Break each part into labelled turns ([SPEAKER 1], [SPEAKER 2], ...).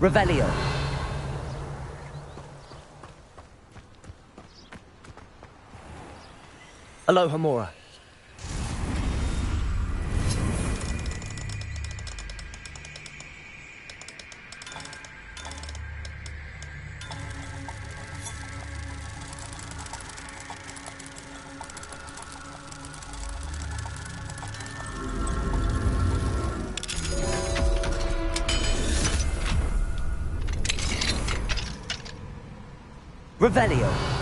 [SPEAKER 1] Revelio. Aloha Mora. Revelio.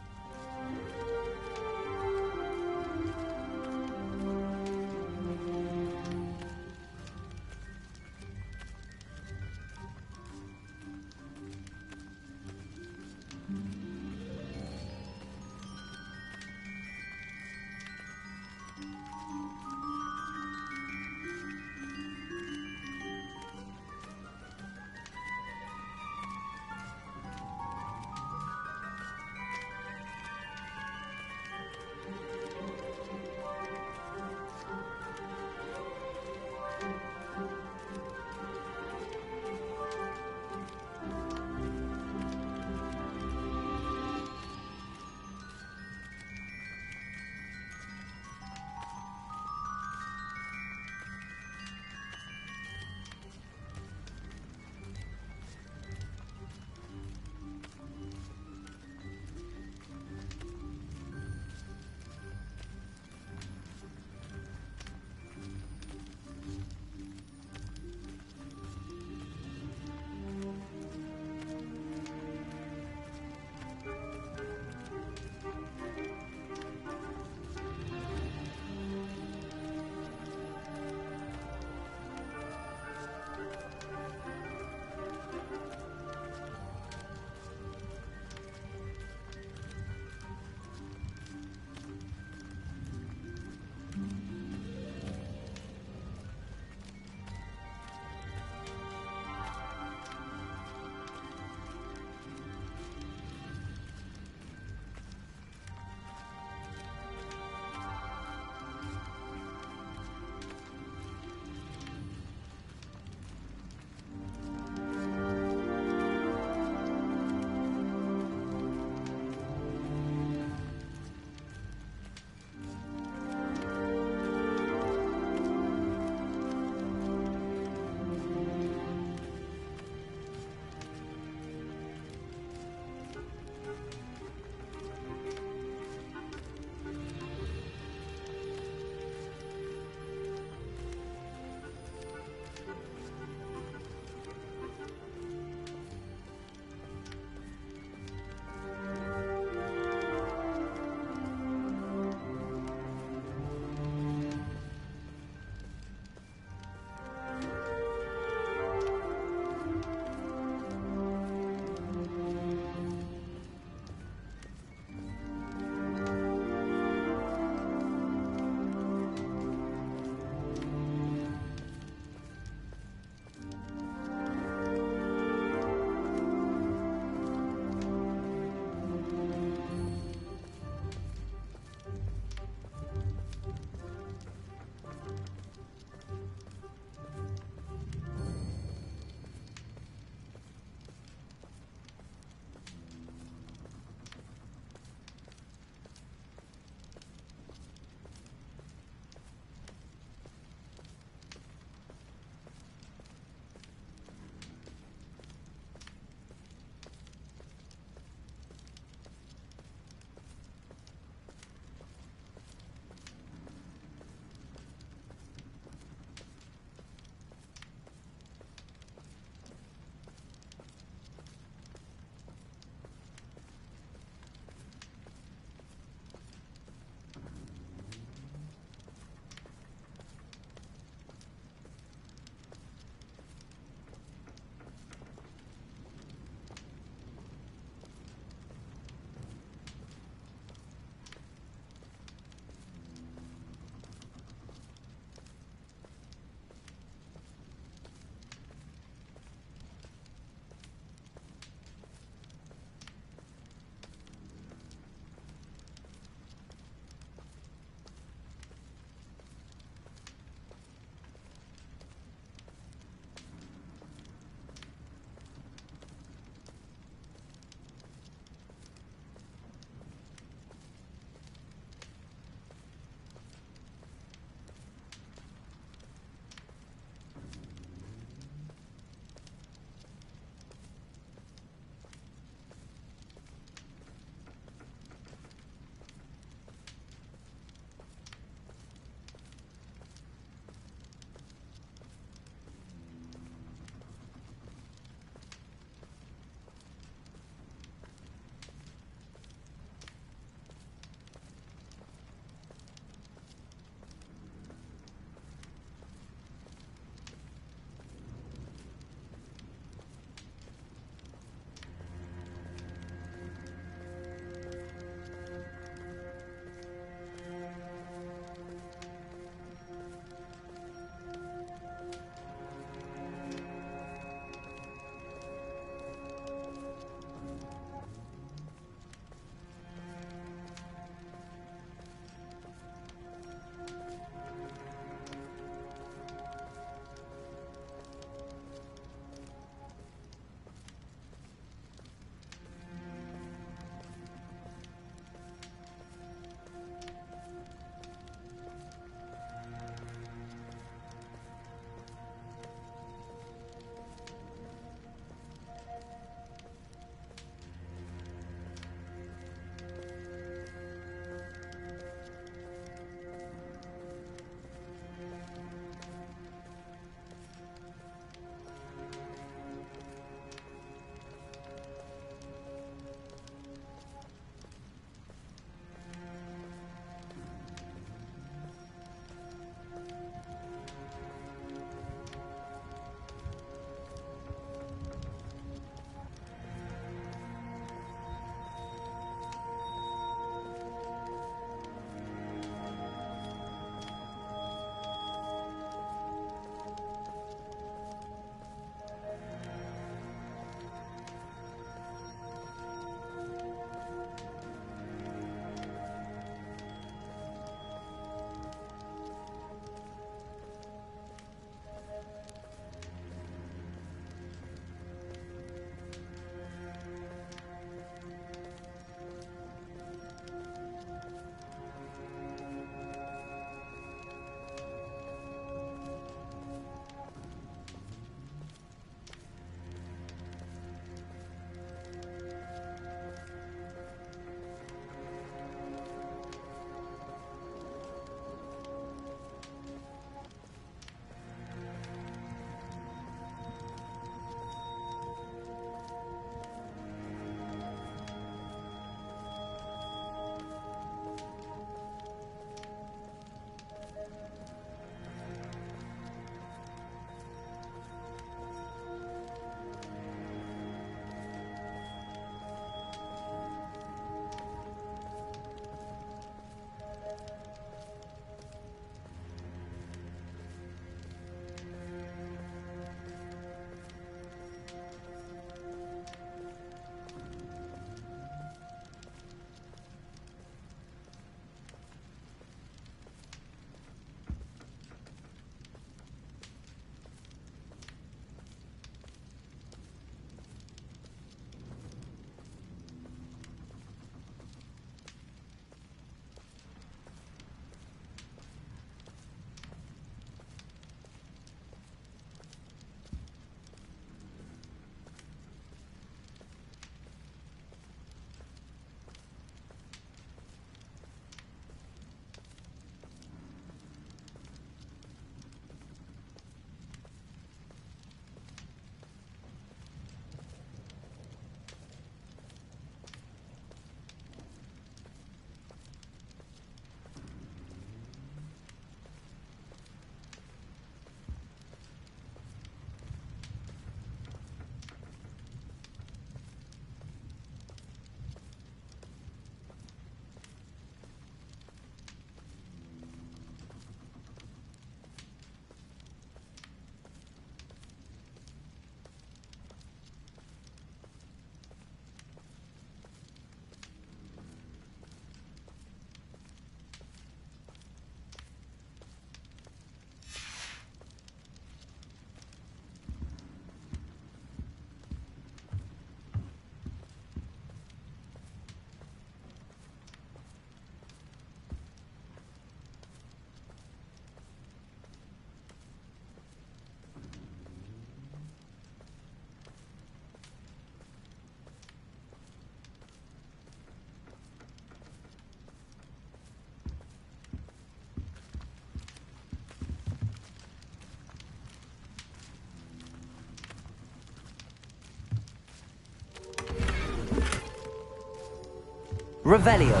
[SPEAKER 1] Revelio.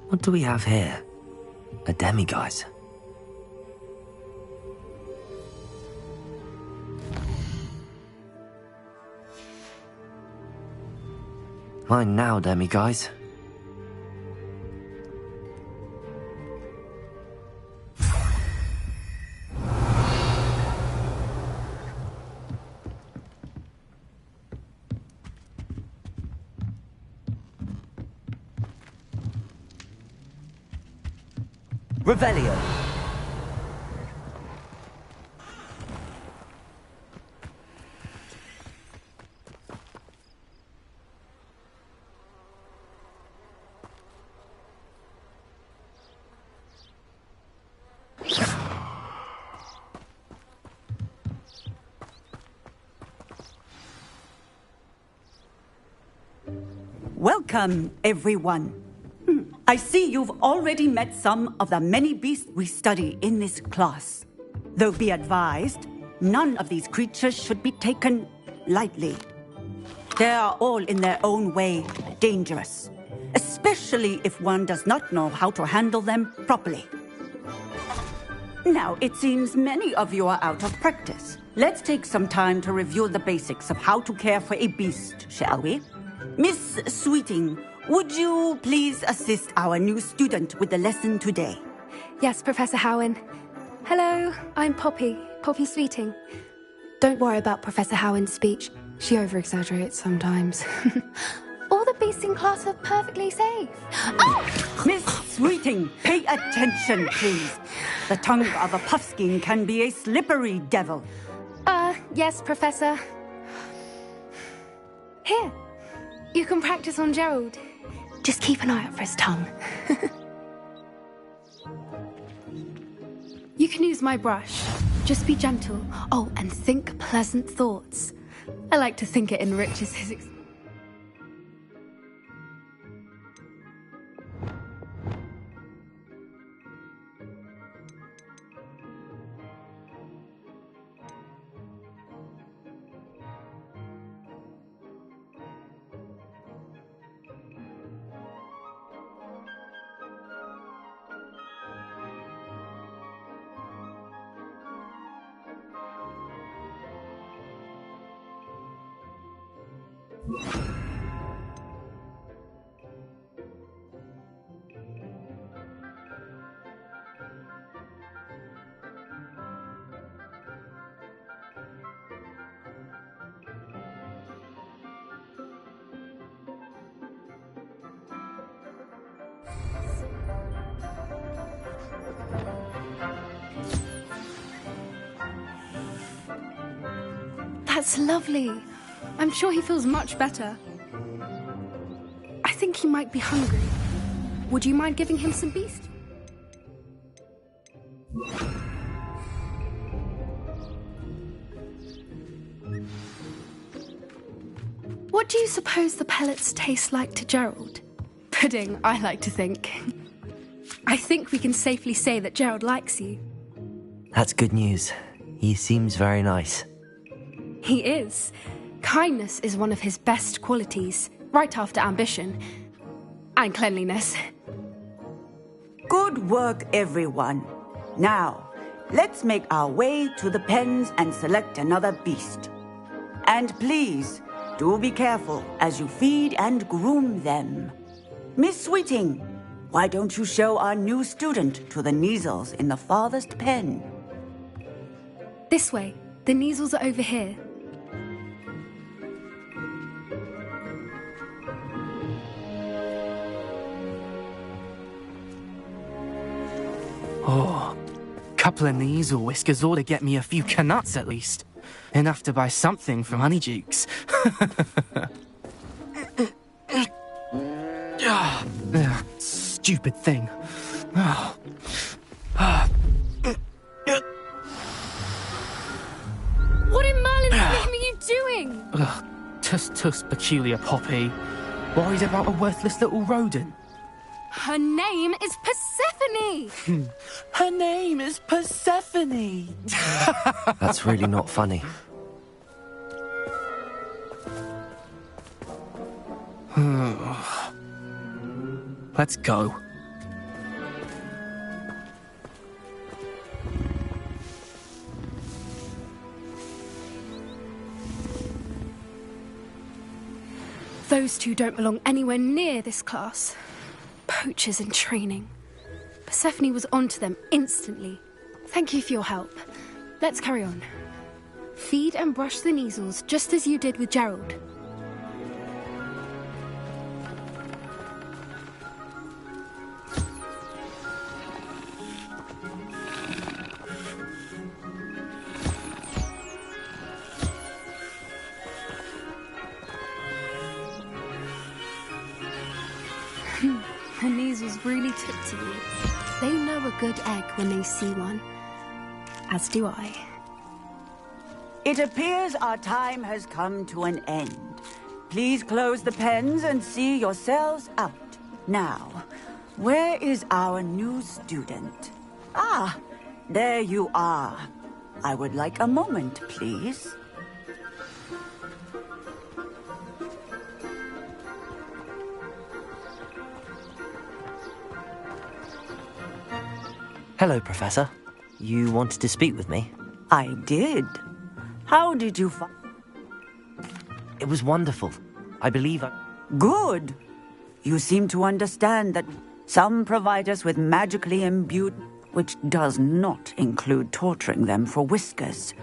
[SPEAKER 1] What do we have here? A demiguise. Mine now, demiguise. Revelio.
[SPEAKER 2] Welcome, everyone. I see you've already met some of the many beasts we study in this class. Though be advised, none of these creatures should be taken lightly. They are all in their own way dangerous, especially if one does not know how to handle them properly. Now, it seems many of you are out of practice. Let's take some time to review the basics of how to care for a beast, shall we? Miss Sweeting, would you please assist our new student with the lesson today?
[SPEAKER 3] Yes, Professor Howen. Hello, I'm Poppy Sweeting. Don't worry about Professor Howen's speech. She over-exaggerates sometimes. All the beasts in class are perfectly safe.
[SPEAKER 2] Oh! Miss Sweeting, pay attention, please. The tongue of a puffskein can be a slippery devil.
[SPEAKER 3] Yes, Professor. Here, you can practice on Gerald. Just keep an eye out for his tongue. You can use my brush. Just be gentle. Oh, and think pleasant thoughts. I like to think it enriches his experience. That's lovely. I'm sure he feels much better. I think he might be hungry. Would you mind giving him some beast? What do you suppose the pellets taste like to Gerald? Pudding, I like to think. I think we can safely say that Gerald likes you.
[SPEAKER 1] That's good news. He seems very nice.
[SPEAKER 3] He is. Kindness is one of his best qualities, right after ambition. And cleanliness.
[SPEAKER 2] Good work, everyone. Now, let's make our way to the pens and select another beast. And please, do be careful as you feed and groom them. Miss Sweeting, why don't you show our new student to the Neasels in the farthest pen?
[SPEAKER 3] This way. The Neasels are over here.
[SPEAKER 4] Oh, couple of Neasel whiskers ought to get me a few canuts at least. Enough to buy something from Honeydukes. Stupid thing.
[SPEAKER 3] What in Merlin's name are you doing?
[SPEAKER 4] Tuss, peculiar Poppy. Worried about a worthless little rodent.
[SPEAKER 3] Her name is Persephone!
[SPEAKER 4] Her name is Persephone!
[SPEAKER 1] That's really not funny.
[SPEAKER 4] Let's go.
[SPEAKER 3] Those two don't belong anywhere near this class. Poachers in training. Persephone was onto them instantly. Thank you for your help. Let's carry on. Feed and brush the measles just as you did with Gerald. Her measles really took to you. They know a good egg when they see one. As do I.
[SPEAKER 2] It appears our time has come to an end. Please close the pens and see yourselves out. Now, where is our new student? Ah, there you are. I would like a moment, please.
[SPEAKER 1] Hello, Professor. You wanted to speak with me?
[SPEAKER 2] I did. How did you find...
[SPEAKER 1] It was wonderful. I believe I...
[SPEAKER 2] Good. You seem to understand that some provide us with magically imbued, which does not include torturing them for whiskers.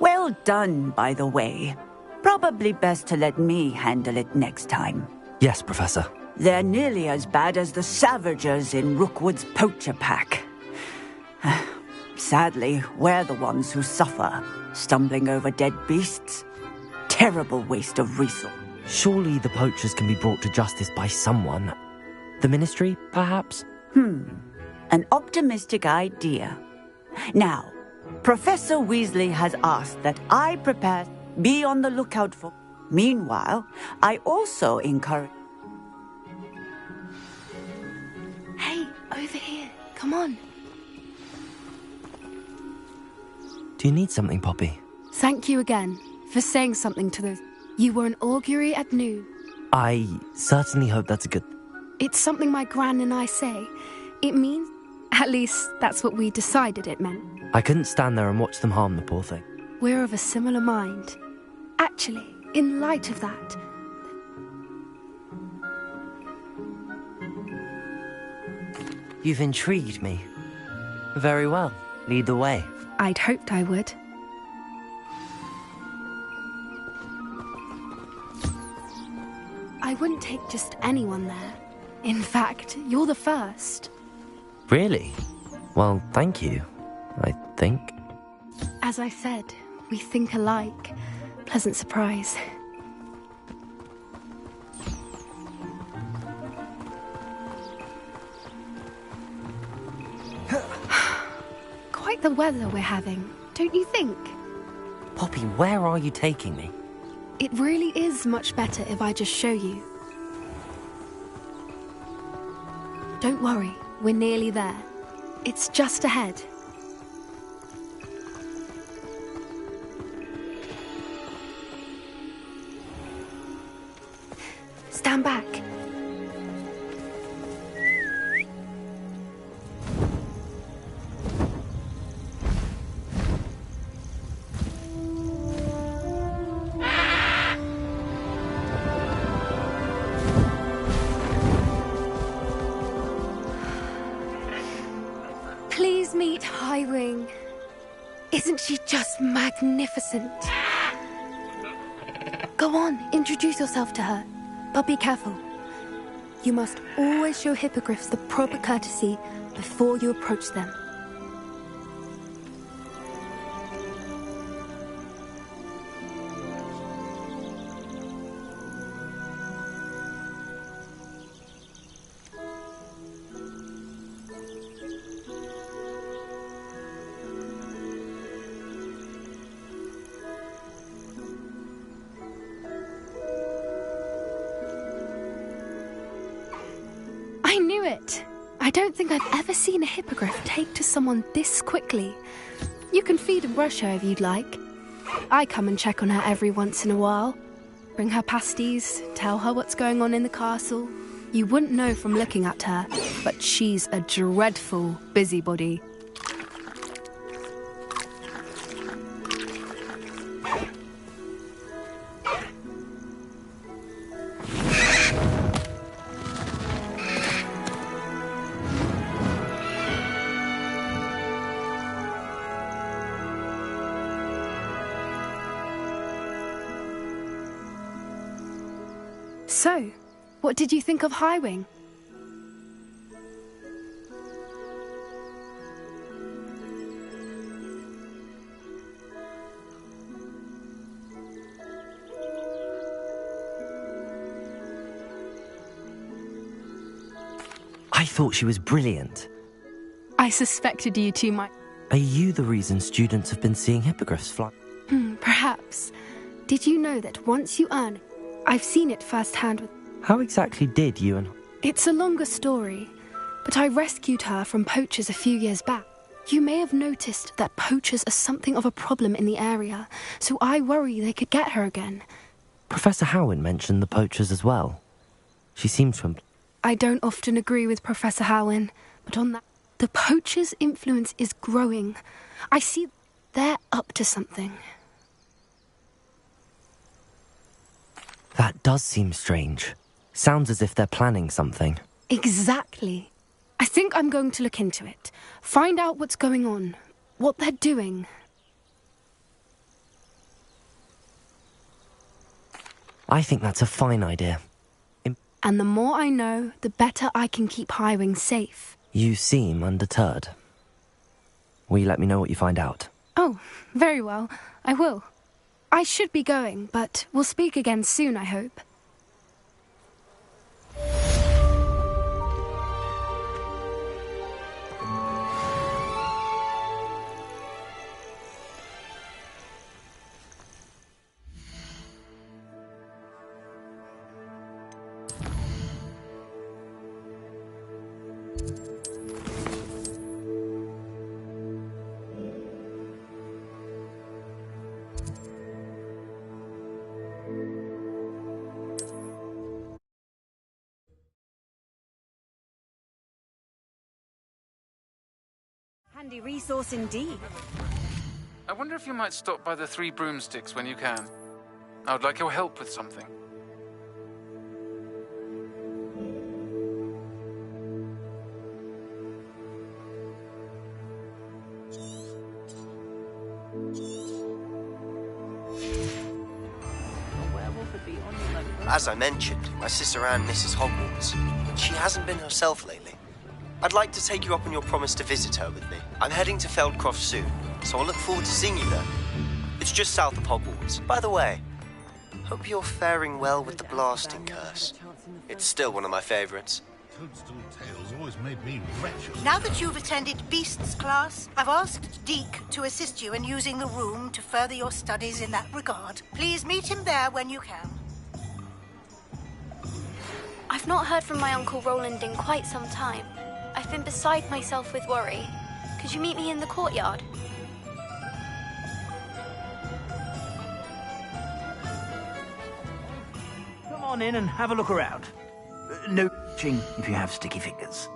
[SPEAKER 2] Well done, by the way. Probably best to let me handle it next time.
[SPEAKER 1] Yes, Professor.
[SPEAKER 2] They're nearly as bad as the Savagers in Rookwood's poacher pack. Sadly, we're the ones who suffer, stumbling over dead beasts. Terrible waste of resource.
[SPEAKER 1] Surely the poachers can be brought to justice by someone. The Ministry, perhaps?
[SPEAKER 2] An optimistic idea. Now, Professor Weasley has asked that I prepare, be on the lookout for. Meanwhile, I also encourage...
[SPEAKER 3] Hey, over here. Come on.
[SPEAKER 1] Do you need something, Poppy?
[SPEAKER 3] Thank you again for saying something to those. You were an augury at noon.
[SPEAKER 1] I certainly hope that's a good...
[SPEAKER 3] It's something my gran and I say. It means... At least, that's what we decided it meant.
[SPEAKER 1] I couldn't stand there and watch them harm the poor thing.
[SPEAKER 3] We're of a similar mind. Actually, in light of that...
[SPEAKER 1] You've intrigued me. Very well. Lead the way.
[SPEAKER 3] I'd hoped I would. I wouldn't take just anyone there. In fact, you're the first.
[SPEAKER 1] Really? Well, thank you, I think.
[SPEAKER 3] As I said, we think alike. Pleasant surprise. Quite the weather we're having, don't you think?
[SPEAKER 1] Poppy, where are you taking me?
[SPEAKER 3] It really is much better if I just show you. Don't worry, we're nearly there. It's just ahead. Stand back. Please meet Highwing. Isn't she just magnificent? Go on, introduce yourself to her. But be careful. You must always show hippogriffs the proper courtesy before you approach them. it. I don't think I've ever seen a hippogriff take to someone this quickly. You can feed and brush her if you'd like. I come and check on her every once in a while. Bring her pasties, tell her what's going on in the castle. You wouldn't know from looking at her, but she's a dreadful busybody. So, what did you think of Highwing?
[SPEAKER 1] I thought she was brilliant.
[SPEAKER 3] I suspected you two might.
[SPEAKER 1] Are you the reason students have been seeing hippogriffs fly?
[SPEAKER 3] Perhaps. Did you know that once you earn... I've seen it firsthand with...
[SPEAKER 1] How exactly did you and...
[SPEAKER 3] It's a longer story, but I rescued her from poachers a few years back. You may have noticed that poachers are something of a problem in the area, so I worry they could get her again.
[SPEAKER 1] Professor Howin mentioned the poachers as well. She seems from...
[SPEAKER 3] I don't often agree with Professor Howin, but on that... The poachers' influence is growing. I see they're up to something.
[SPEAKER 1] That does seem strange. Sounds as if they're planning something.
[SPEAKER 3] Exactly. I think I'm going to look into it. Find out what's going on. What they're doing.
[SPEAKER 1] I think that's a fine idea.
[SPEAKER 3] And the more I know, the better I can keep Highwing safe.
[SPEAKER 1] You seem undeterred. Will you let me know what you find out?
[SPEAKER 3] Oh, very well. I will. I should be going, but we'll speak again soon, I hope.
[SPEAKER 2] Handy resource indeed.
[SPEAKER 5] I wonder if you might stop by the Three Broomsticks when you can. I would like your help with something.
[SPEAKER 6] As I mentioned, my sister Anne misses Hogwarts. She hasn't been herself lately. I'd like to take you up on your promise to visit her with me. I'm heading to Feldcroft soon, so I'll look forward to seeing you there. It's just south of Hogwarts. By the way, hope you're faring well with the blasting curse. It's still one of my favorites.
[SPEAKER 7] Toadstool tales always made me wretched.
[SPEAKER 8] Now that you've attended Beasts class, I've asked Deke to assist you in using the room to further your studies in that regard. Please meet him there when you can.
[SPEAKER 9] I've not heard from my Uncle Roland in quite some time. I've been beside myself with worry. Could you meet me in the courtyard?
[SPEAKER 10] Come on in and have a look around. No touching if you have sticky fingers.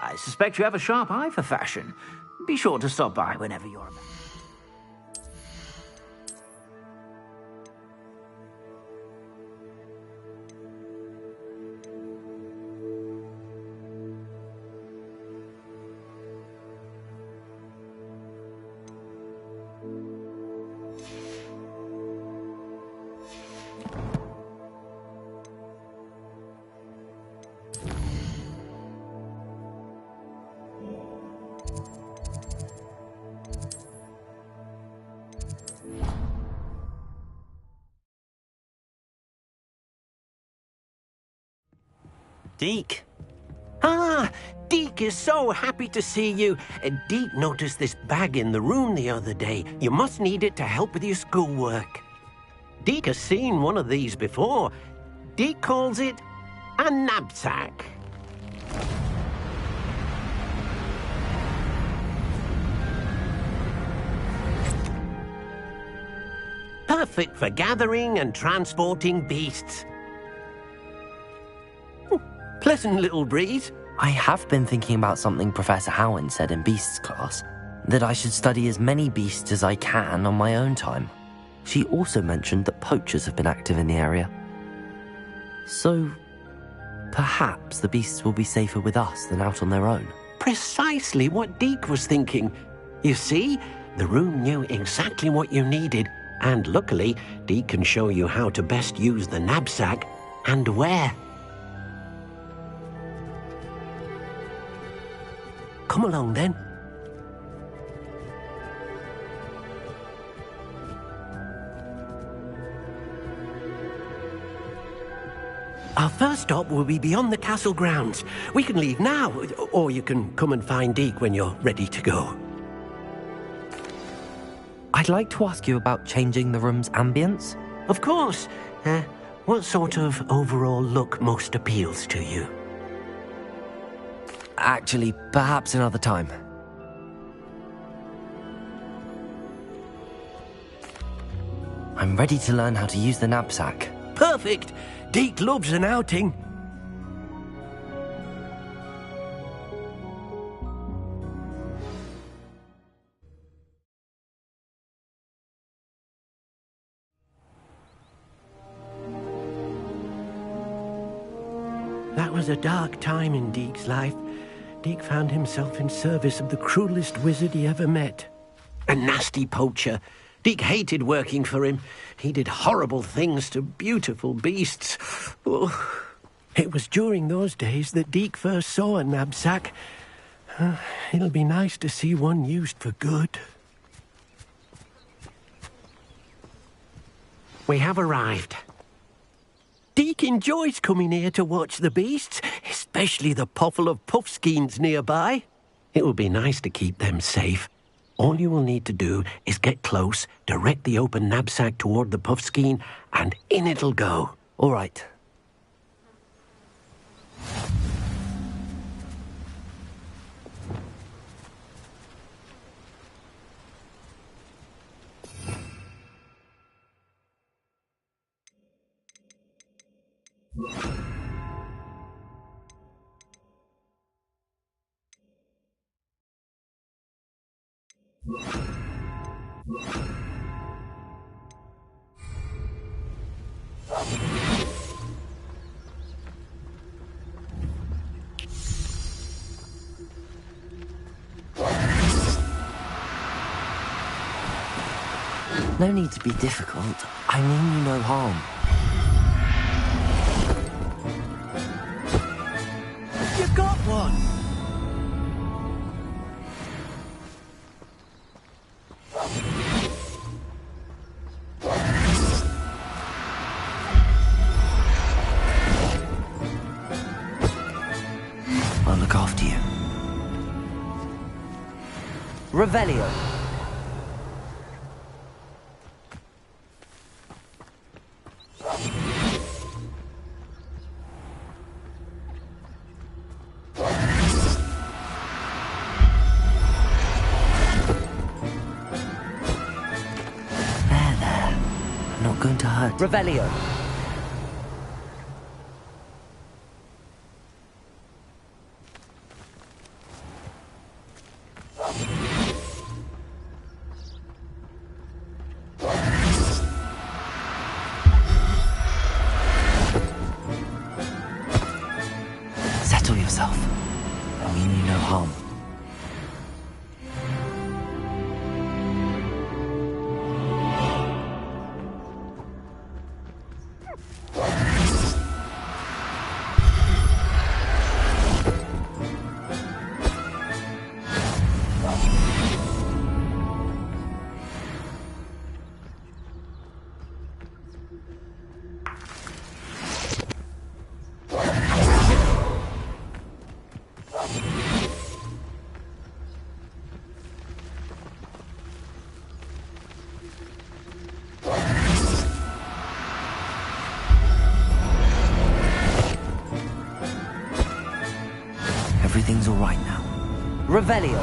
[SPEAKER 10] I suspect you have a sharp eye for fashion. Be sure to stop by whenever you're about.
[SPEAKER 1] Deke.
[SPEAKER 11] Ah, Deke is so happy to see you. Deke noticed this bag in the room the other day. You must need it to help with your schoolwork. Deke has seen one of these before. Deke calls it a knapsack. Perfect for gathering and transporting beasts. Pleasant little breeze.
[SPEAKER 1] I have been thinking about something Professor Howin said in Beasts class, that I should study as many beasts as I can on my own time. She also mentioned that poachers have been active in the area. So, perhaps the beasts will be safer with us than out on their own.
[SPEAKER 11] Precisely what Deke was thinking. You see, the room knew exactly what you needed, and luckily, Deke can show you how to best use the knapsack and where. Come along, then. Our first stop will be beyond the castle grounds. We can leave now, or you can come and find Deke when you're ready to go.
[SPEAKER 1] I'd like to ask you about changing the room's ambience.
[SPEAKER 11] Of course. What sort of overall look most appeals to you?
[SPEAKER 1] Actually, perhaps another time. I'm ready to learn how to use the knapsack.
[SPEAKER 11] Perfect! Deke loves an outing. That was a dark time in Deke's life. Deke found himself in service of the cruelest wizard he ever met. A nasty poacher. Deke hated working for him. He did horrible things to beautiful beasts. Oh. It was during those days that Deke first saw a knapsack. It'll be nice to see one used for good. We have arrived. Deke enjoys coming here to watch the beasts, especially the potful of puffskeins nearby. It will be nice to keep them safe. All you will need to do is get close, direct the open knapsack toward the puffskein, and in it'll go.
[SPEAKER 1] All right. No need to be difficult. I mean you no harm.
[SPEAKER 11] You got one!
[SPEAKER 1] I'll look after you. Revelio. There. Not going to hurt. Revelio. Settle yourself. I mean you no harm. Revelio.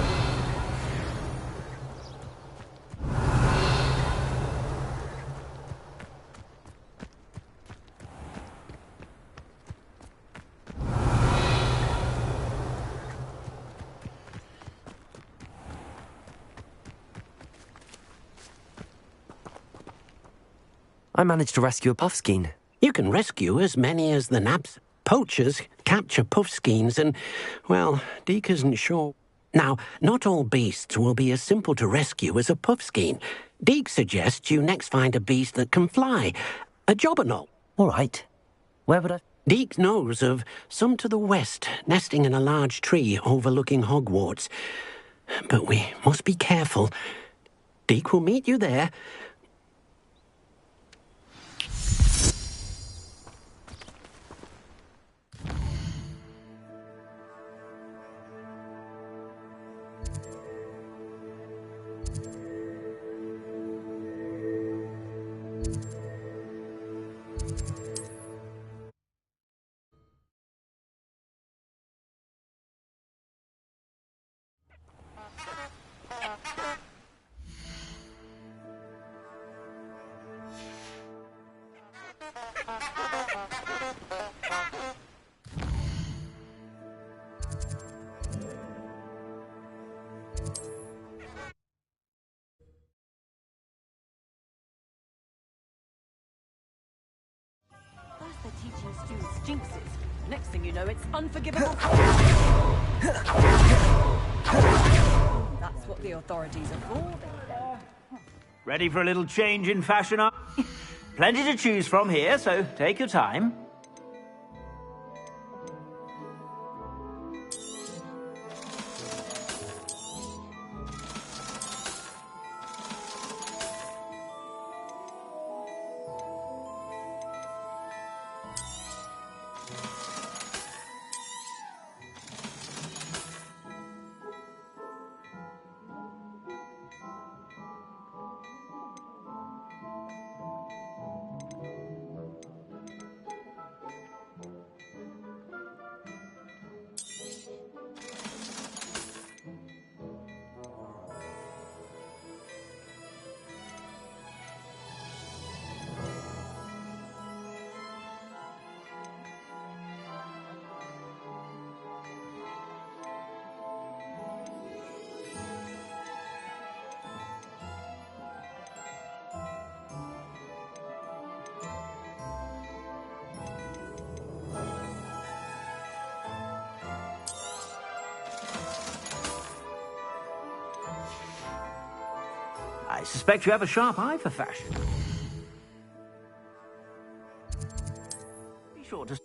[SPEAKER 1] I managed to rescue a puffskein.
[SPEAKER 11] You can rescue as many as the nabs. Poachers capture puffskeins and, well, Deke isn't sure. Now, not all beasts will be as simple to rescue as a puffskein. Deke suggests you next find a beast that can fly. A jobberknoll.
[SPEAKER 1] All right. Where would I...
[SPEAKER 11] Deke knows of some to the west, nesting in a large tree overlooking Hogwarts. But we must be careful. Deke will meet you there.
[SPEAKER 12] They're teaching students jinxes. Next thing you know, it's unforgivable. That's what the authorities are for.
[SPEAKER 10] Ready for a little change in fashion? Plenty to choose from here, so take your time. I suspect you have a sharp eye for fashion. Be sure to...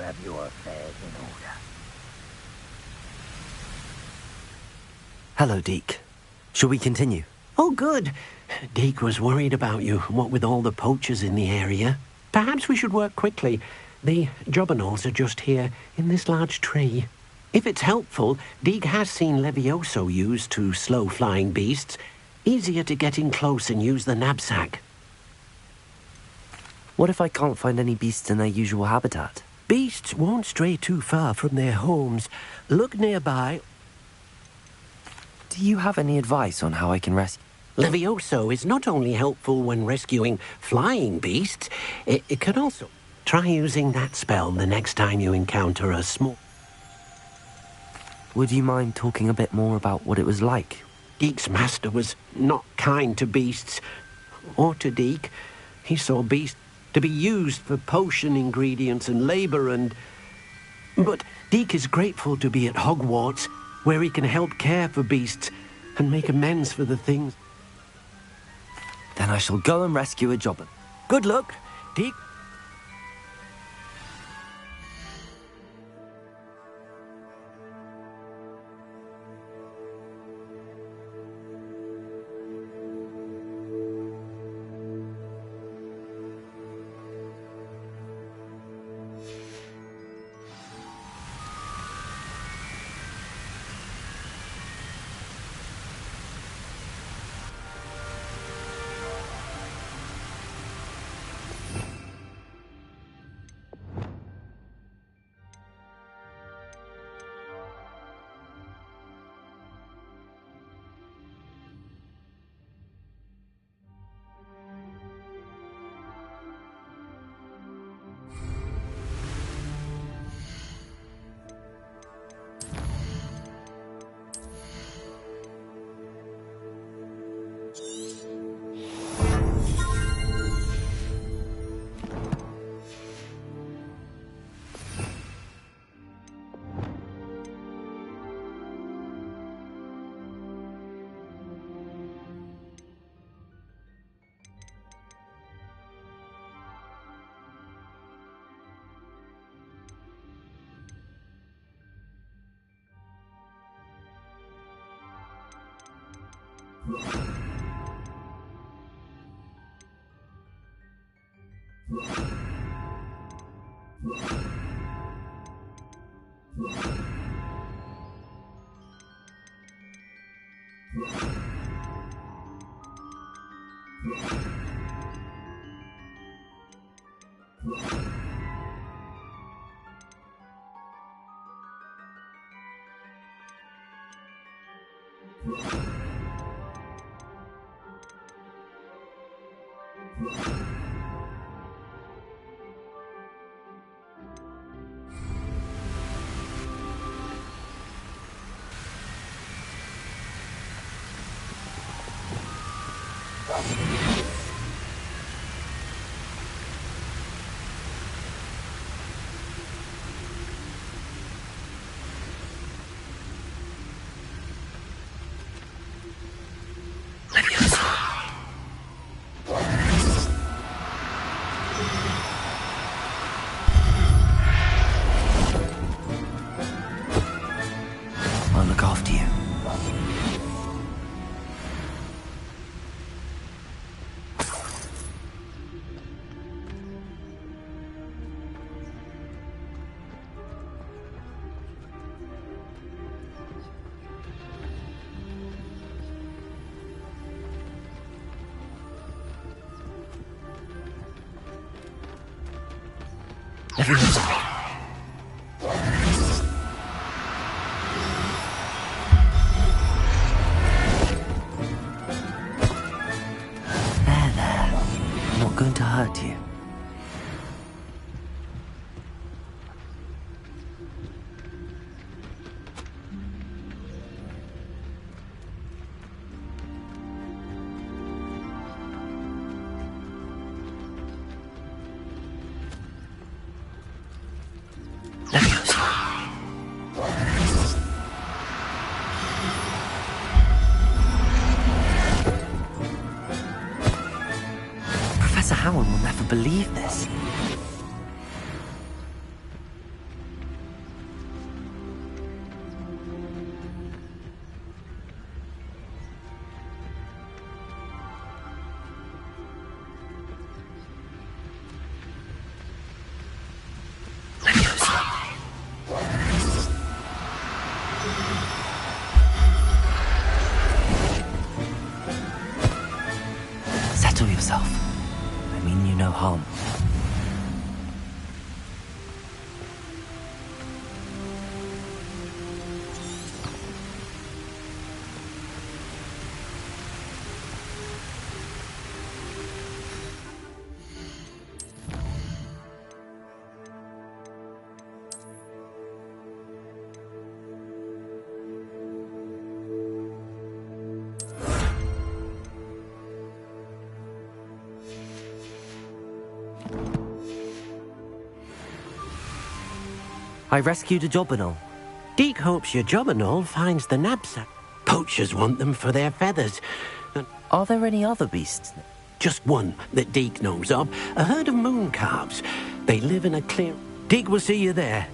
[SPEAKER 11] have your affairs in order.
[SPEAKER 1] Hello, Deke. Shall we continue?
[SPEAKER 11] Oh, good. Deke was worried about you, what with all the poachers in the area. Perhaps we should work quickly. The jobberknolls are just here, in this large tree. If it's helpful, Deke has seen Levioso used to slow flying beasts. Easier to get in close and use the knapsack.
[SPEAKER 1] What if I can't find any beasts in their usual habitat?
[SPEAKER 11] Beasts won't stray too far from their homes. Look nearby.
[SPEAKER 1] Do you have any advice on how I can rescue?
[SPEAKER 11] Levioso is not only helpful when rescuing flying beasts, it can also... Try using that spell the next time you encounter a small...
[SPEAKER 1] Would you mind talking a bit more about what it was like?
[SPEAKER 11] Deke's master was not kind to beasts, or to Deke. He saw beasts to be used for potion ingredients and labor and... But Deke is grateful to be at Hogwarts, where he can help care for beasts and make amends for the things.
[SPEAKER 1] Then I shall go and rescue a jobber.
[SPEAKER 11] Good luck, Deke.
[SPEAKER 1] I'll look after you. Going to hurt you. Professor Howard will never believe this. no harm. I rescued a Jobberknoll.
[SPEAKER 11] Deke hopes your Jobberknoll finds the knapsack. Poachers want them for their feathers.
[SPEAKER 1] Are there any other beasts?
[SPEAKER 11] Just one that Deke knows of. A herd of moon calves. They live in a clear... Deke will see you there.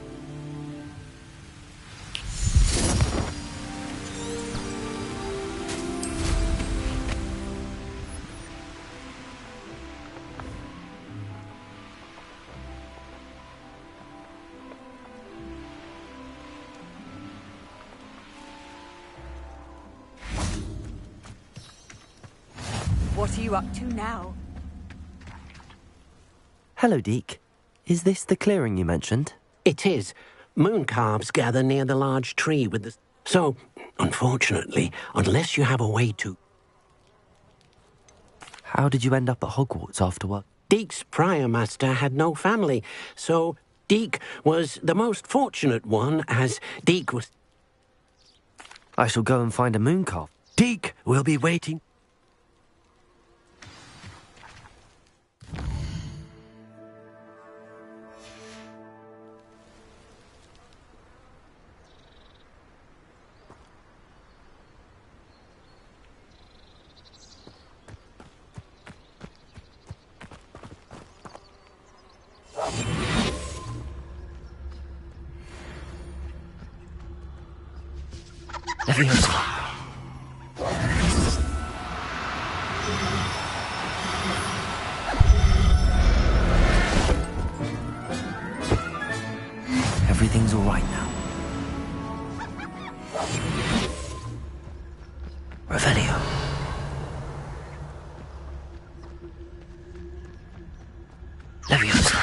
[SPEAKER 12] What are you up to now?
[SPEAKER 1] Hello, Deke. Is this the clearing you mentioned?
[SPEAKER 11] It is. Moon calves gather near the large tree with the... So, unfortunately, unless you have a way to...
[SPEAKER 1] How did you end up at Hogwarts afterward?
[SPEAKER 11] Deke's prior master had no family, so Deke was the most fortunate one, as Deke was...
[SPEAKER 1] I shall go and find a moon calf.
[SPEAKER 11] Deke will be waiting.
[SPEAKER 1] Everything's all right now. Revelio. Leviosa.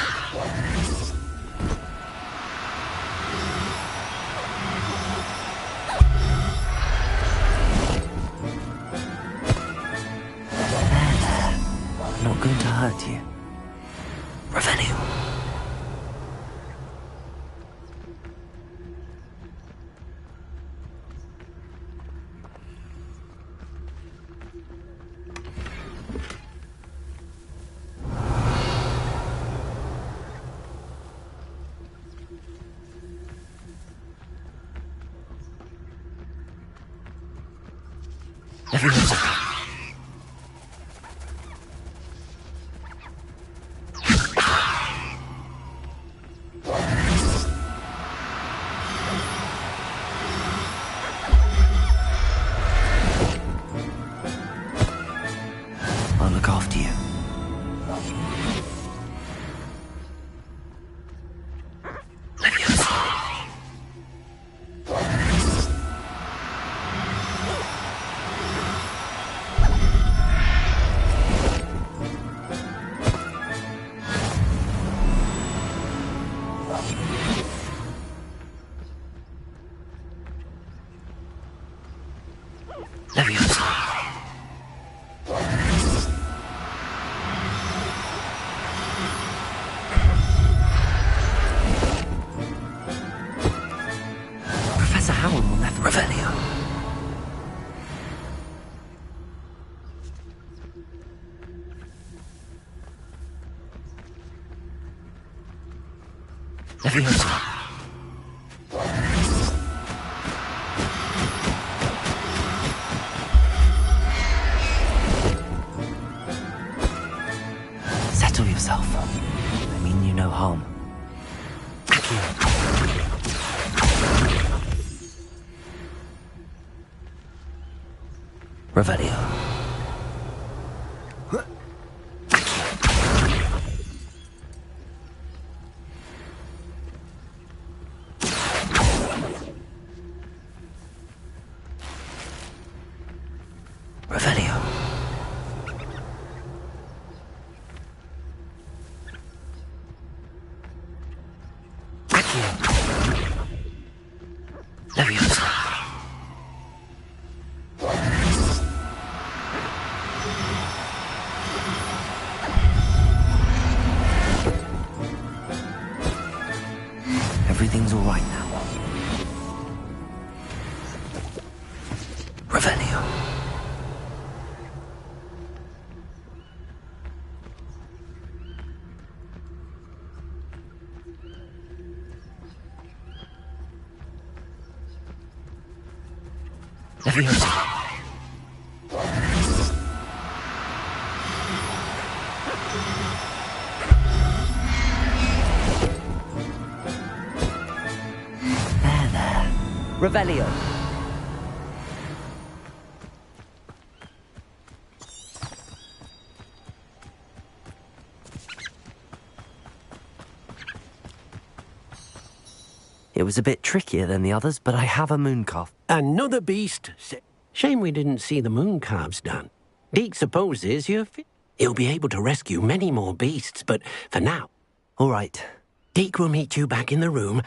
[SPEAKER 1] Not going to hurt you. Revelio. Leviosa. I'll look after you. Leviosa. Leviosa. Professor Howard will never Revelio. Leviosa. Settle yourself. I mean you no harm. Revelio. Revelio. Revelio. Leviosa. There. Revelio. It was a bit trickier than the others, but I have a moon calf.
[SPEAKER 11] Another beast. Shame we didn't see the moon calves done. Deke supposes you're fit. He'll be able to rescue many more beasts, but for now...
[SPEAKER 1] All right.
[SPEAKER 11] Deke will meet you back in the room.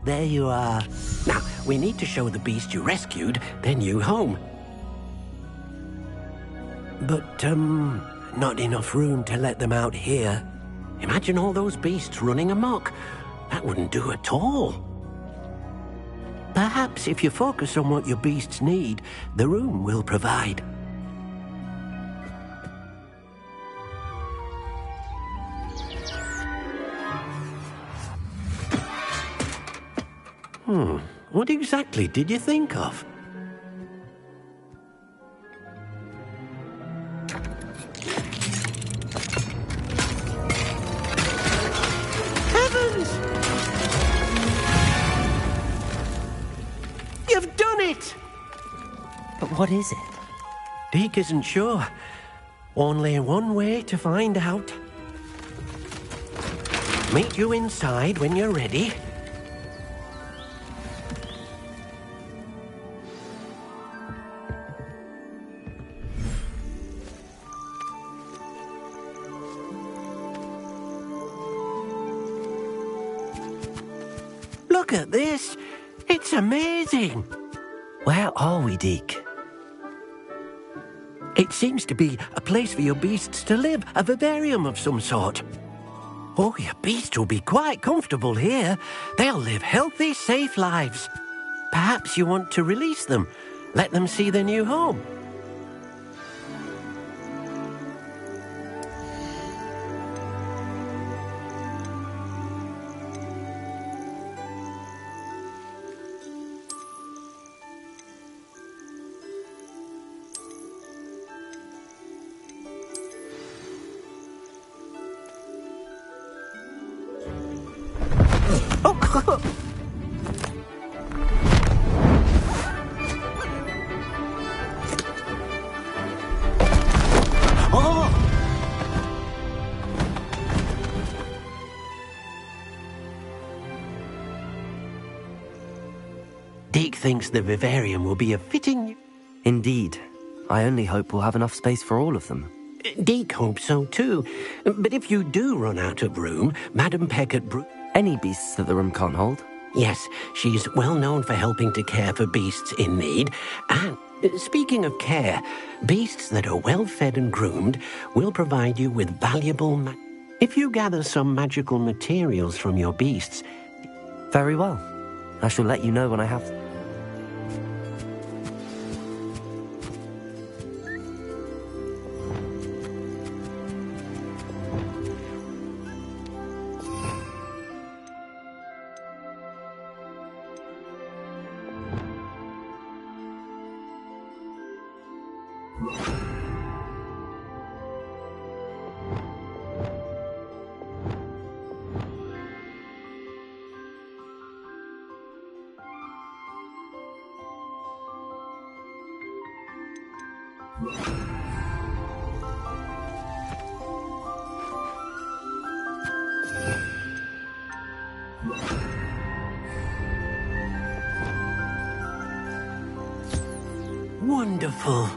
[SPEAKER 11] There you are. Now, we need to show the beast you rescued their new home. But, not enough room to let them out here. Imagine all those beasts running amok. That wouldn't do at all. Perhaps if you focus on what your beasts need, the room will provide. What exactly did you think of? Heavens! You've done it!
[SPEAKER 1] But what is it?
[SPEAKER 11] Deke isn't sure. Only one way to find out. Meet you inside when you're ready. Look at this. It's amazing.
[SPEAKER 1] Where are we, Deke?
[SPEAKER 11] It seems to be a place for your beasts to live, a vivarium of some sort. Oh, your beasts will be quite comfortable here. They'll live healthy, safe lives. Perhaps you want to release them, let them see their new home. Deke thinks the vivarium will be a fitting...
[SPEAKER 1] Indeed. I only hope we'll have enough space for all of them.
[SPEAKER 11] Deke hopes so too. But if you do run out of room, Madam Peck at
[SPEAKER 1] Any beasts that the room can't hold?
[SPEAKER 11] Yes, she's well known for helping to care for beasts in need. And speaking of care, beasts that are well fed and groomed will provide you with valuable... If you gather some magical materials from your beasts...
[SPEAKER 1] Very well. I shall let you know when I have them.
[SPEAKER 11] Wonderful.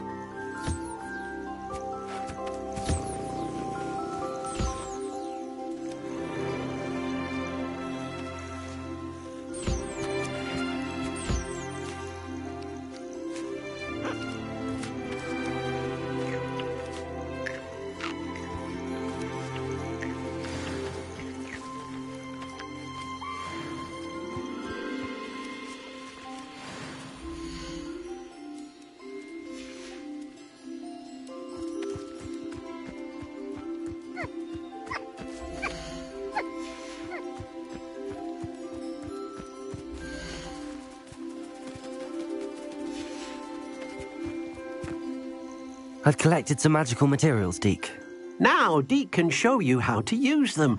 [SPEAKER 1] I've collected some magical materials, Deke.
[SPEAKER 11] Now, Deke can show you how to use them.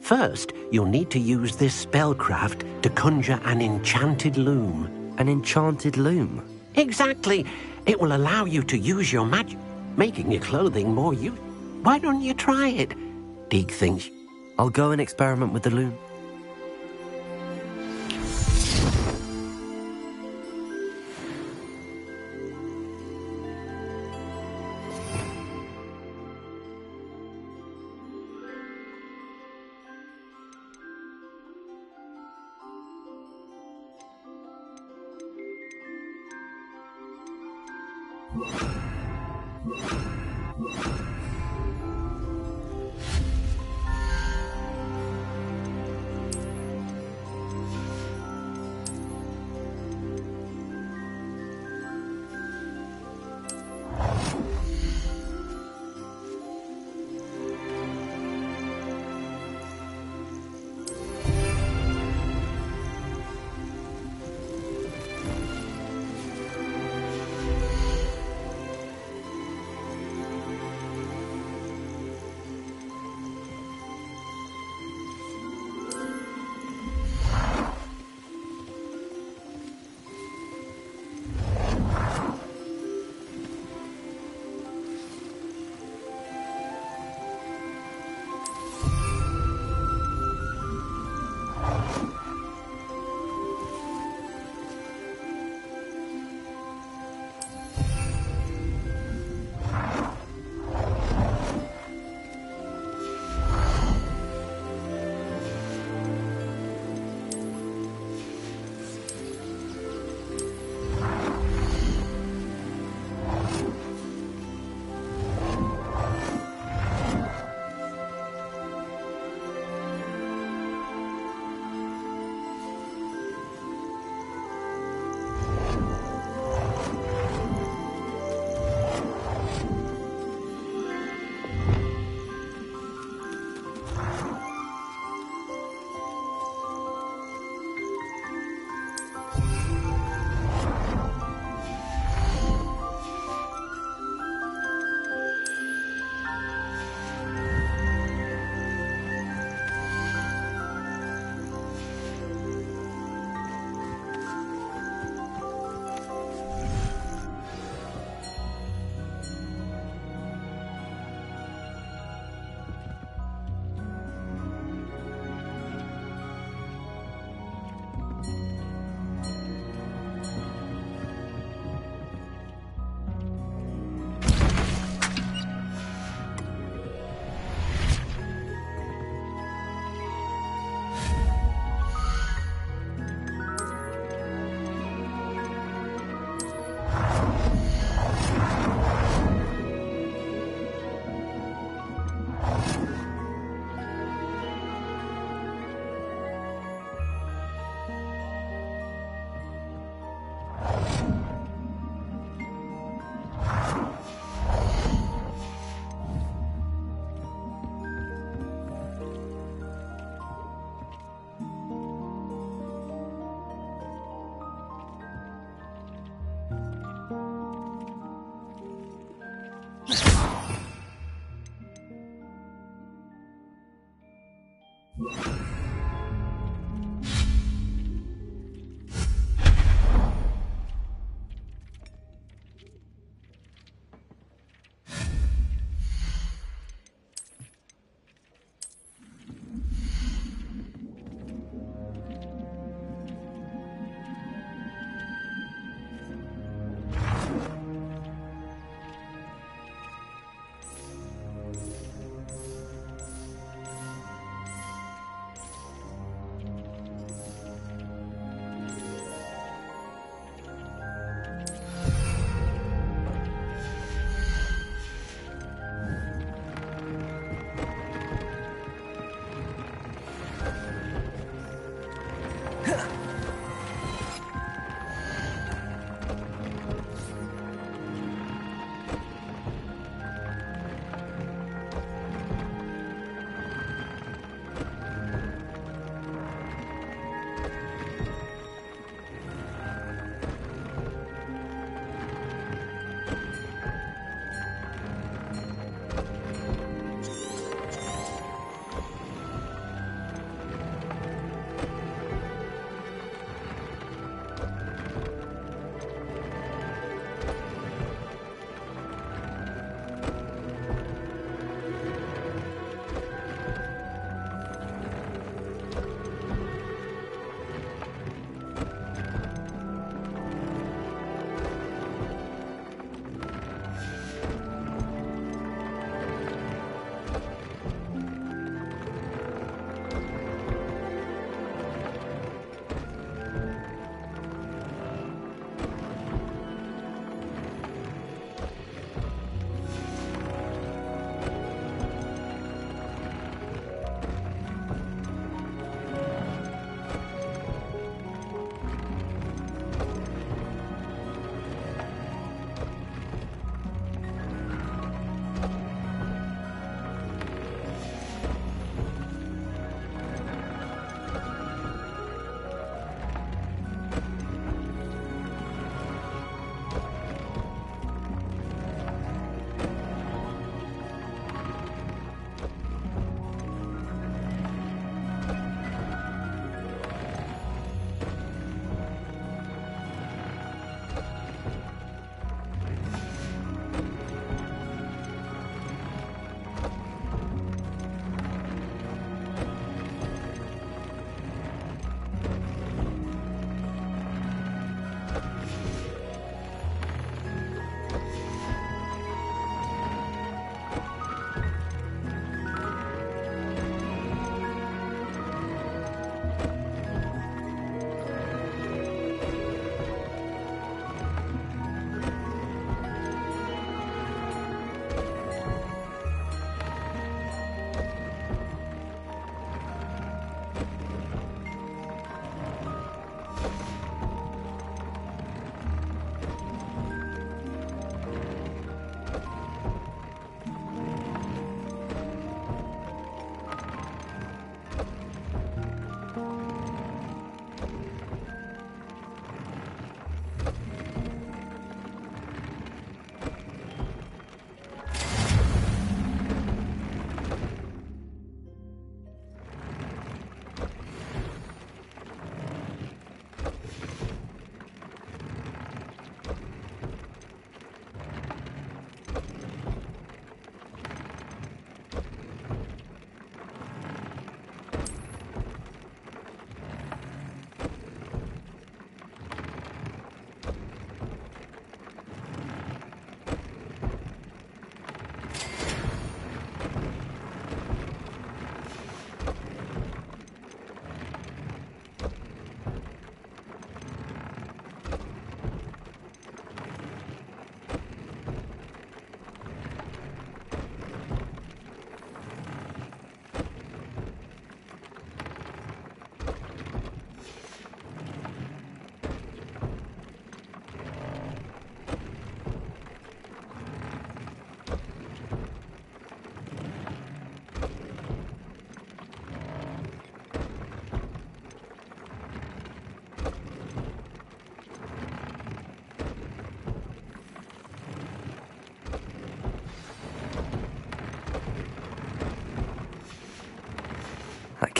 [SPEAKER 11] First, you'll need to use this spellcraft to conjure an enchanted loom.
[SPEAKER 1] An enchanted loom?
[SPEAKER 11] Exactly. It will allow you to use your magic, making your clothing more Why don't you try it? Deke thinks...
[SPEAKER 1] I'll go and experiment with the loom.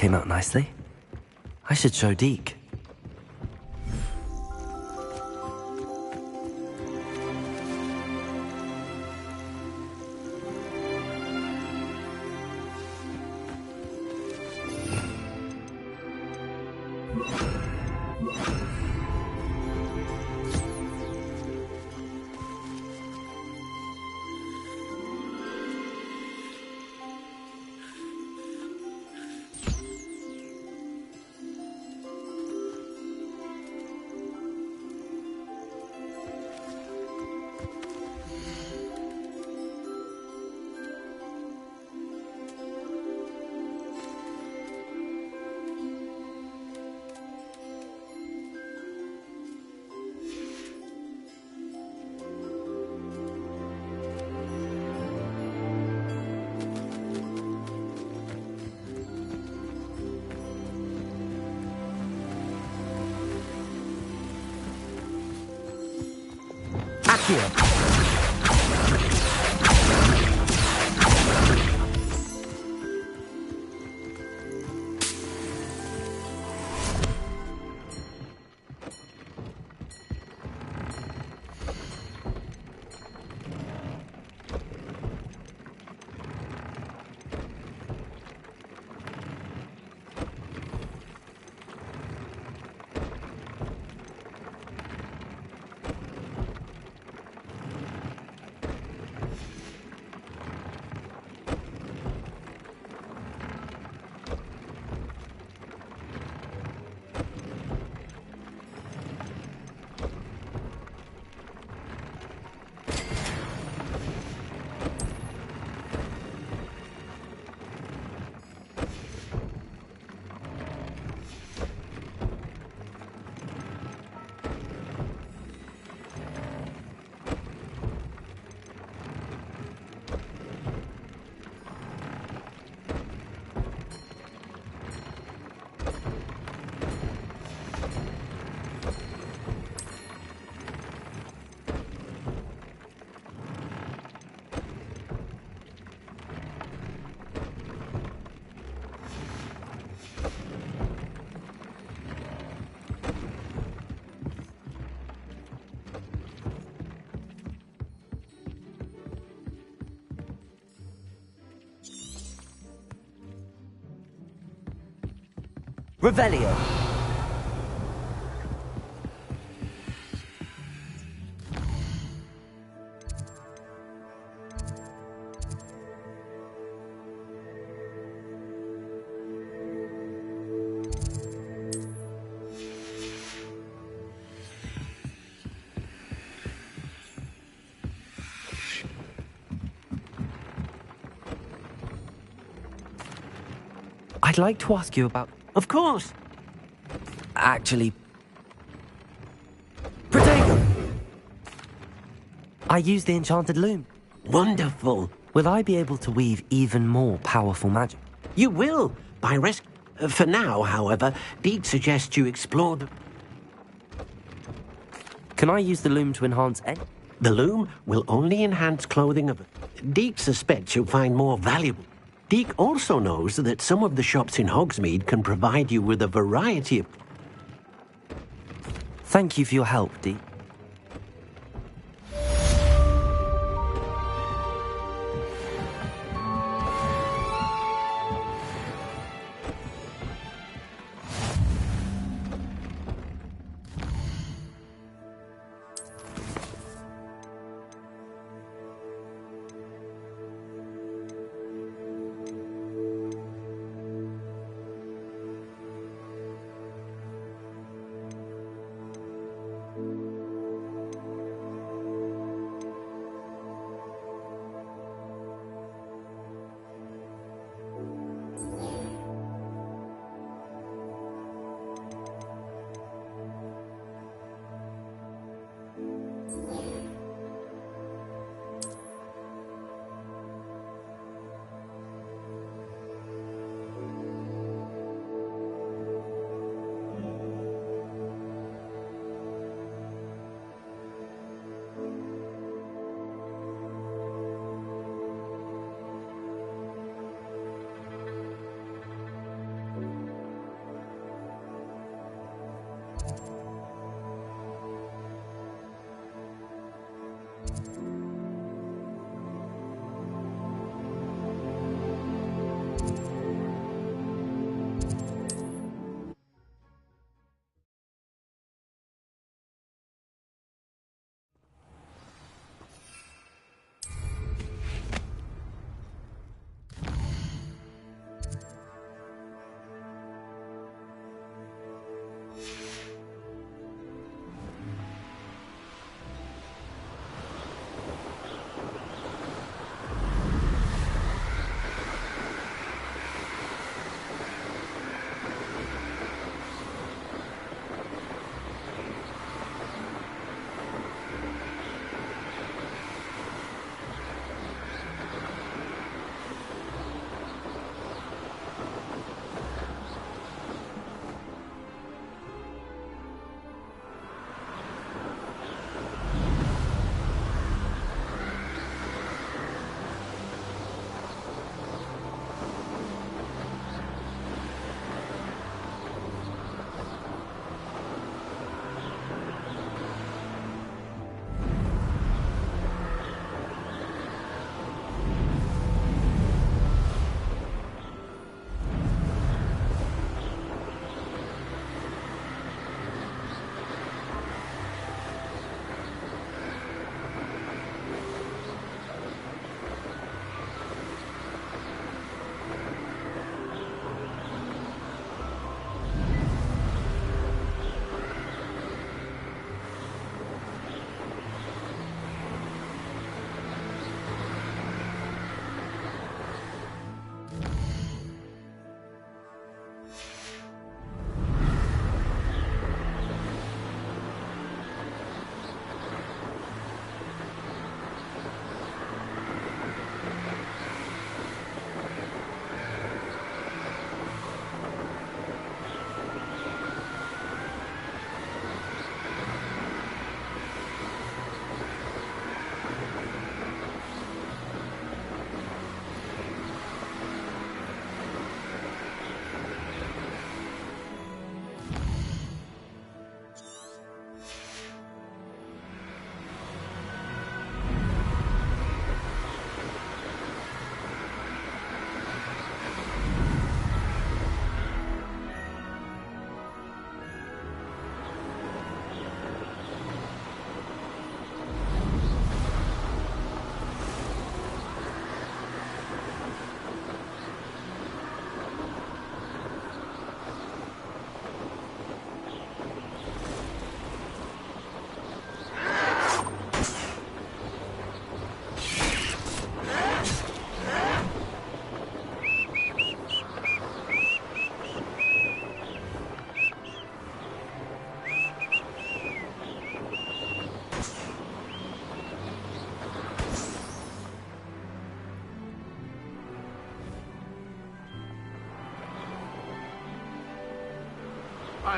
[SPEAKER 1] came out nicely. I should show Deke. Revelio. I'd like to ask you about...
[SPEAKER 11] Of course.
[SPEAKER 1] Actually... Protego! I use the enchanted loom.
[SPEAKER 11] Wonderful.
[SPEAKER 1] Will I be able to weave even more powerful magic?
[SPEAKER 11] You will, by for now, however, Deke suggests you explore the...
[SPEAKER 1] Can I use the loom to enhance any?
[SPEAKER 11] The loom will only enhance clothing of... Deke suspects you'll find more valuable. Deke also knows that some of the shops in Hogsmeade can provide you with a variety of...
[SPEAKER 1] Thank you for your help, Deke.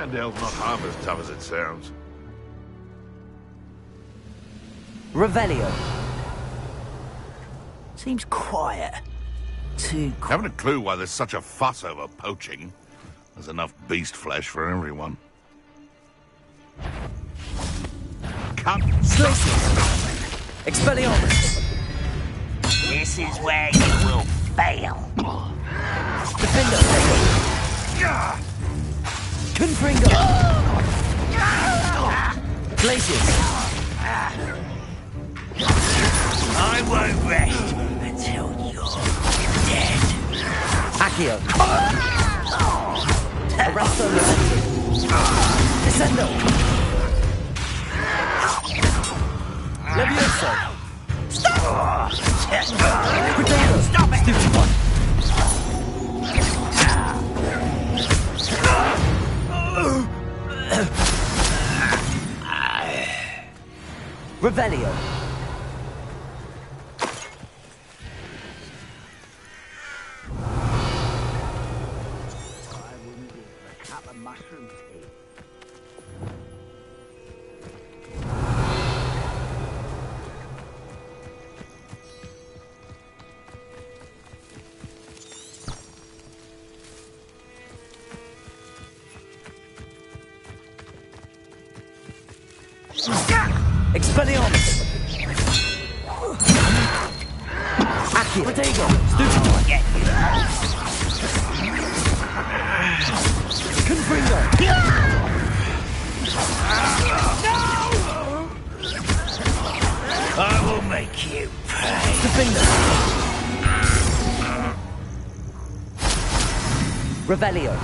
[SPEAKER 7] Landale's not half as tough as it sounds.
[SPEAKER 1] Revelio.
[SPEAKER 10] Seems quiet. Too quiet.
[SPEAKER 7] Haven't a clue why there's such a fuss over poaching. There's enough beast flesh for everyone. Come.
[SPEAKER 1] Expelliarmus.
[SPEAKER 10] This is where you will fail.
[SPEAKER 1] Defender. Confringo. Glacius.
[SPEAKER 10] I won't rest until you're dead.
[SPEAKER 1] Accio. Arresto Momentum. Descendo. Levioso. Potato.
[SPEAKER 10] Stop it!
[SPEAKER 1] Stupid one. Revelio. Expelliarmus. Accio. Protego. Stupid one. Confringo.
[SPEAKER 10] I will make you pay.
[SPEAKER 1] Defender. Revelio.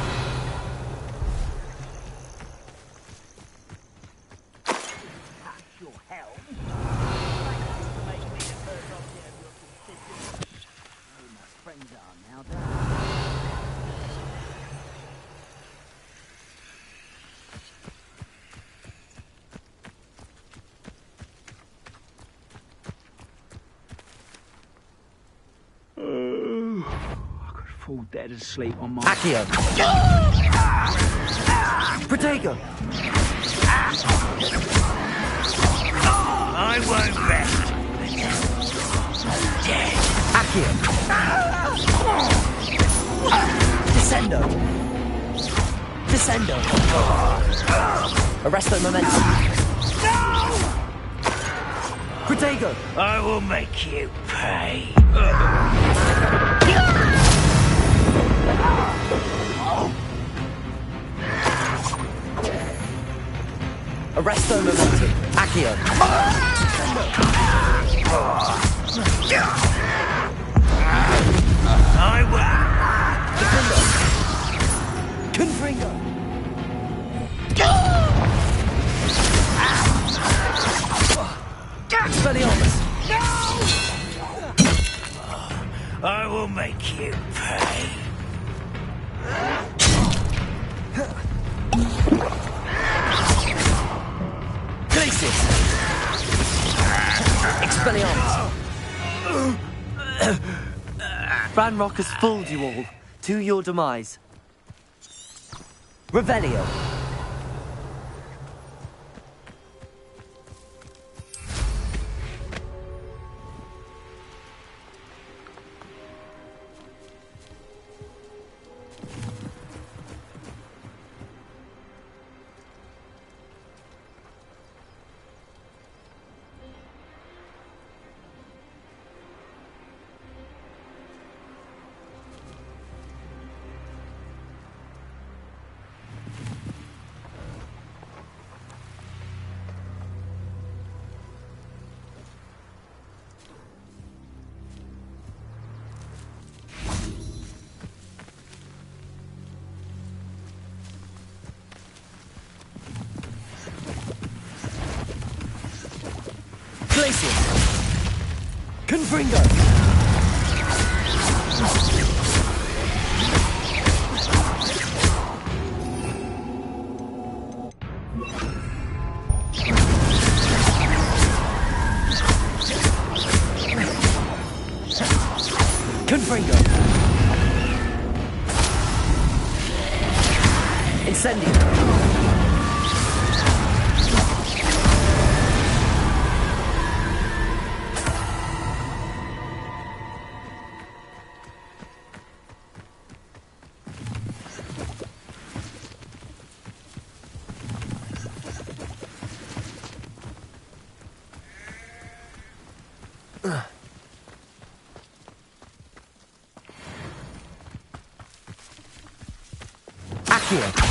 [SPEAKER 10] Fall dead asleep on my...
[SPEAKER 1] Accio. Protego.
[SPEAKER 10] I won't rest. Dead.
[SPEAKER 1] Accio. Descendo. Descendo. Arresto Momentum. Protego.
[SPEAKER 10] I will make you pay.
[SPEAKER 1] Arresto Momentum. Accio.
[SPEAKER 10] I will.
[SPEAKER 1] Defender. Confringo. Expelliarmus.
[SPEAKER 10] I will make you pay.
[SPEAKER 1] Glacius. Expelliarmus. Ranrock has fooled you all. To your demise. Revelio. Glacius. Confringo. Confringo.
[SPEAKER 13] Incendio! Accio!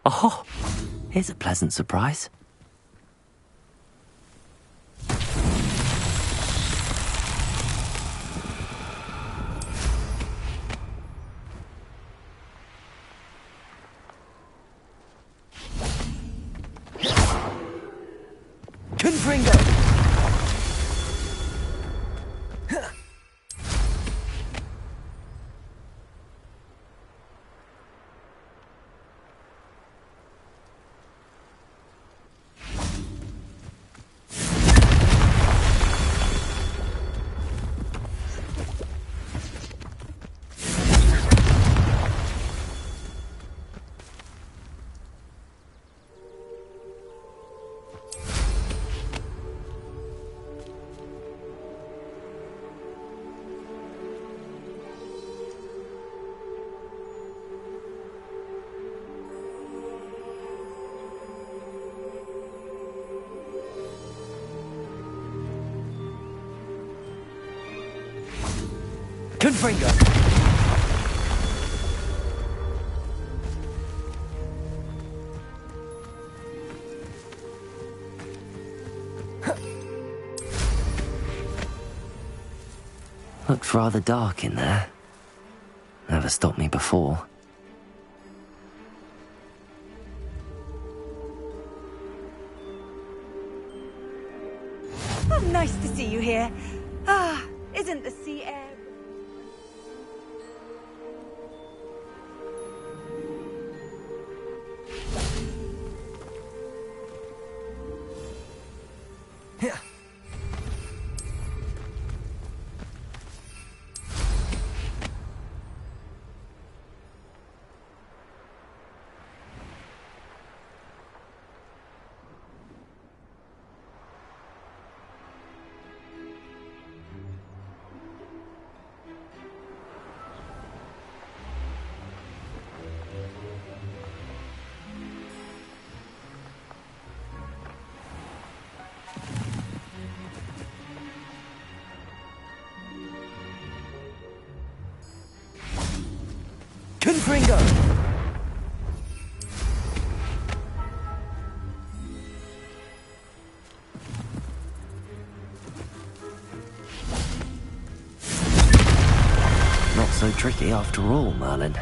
[SPEAKER 1] Oh, here's a pleasant surprise.
[SPEAKER 13] Confringo! Confringo!
[SPEAKER 1] Looked rather dark in there. Never stopped me before.
[SPEAKER 2] Oh, nice to see you here. Ah, isn't the sea air...
[SPEAKER 13] Yeah. Confringo!
[SPEAKER 1] Not so tricky after all, Merlin.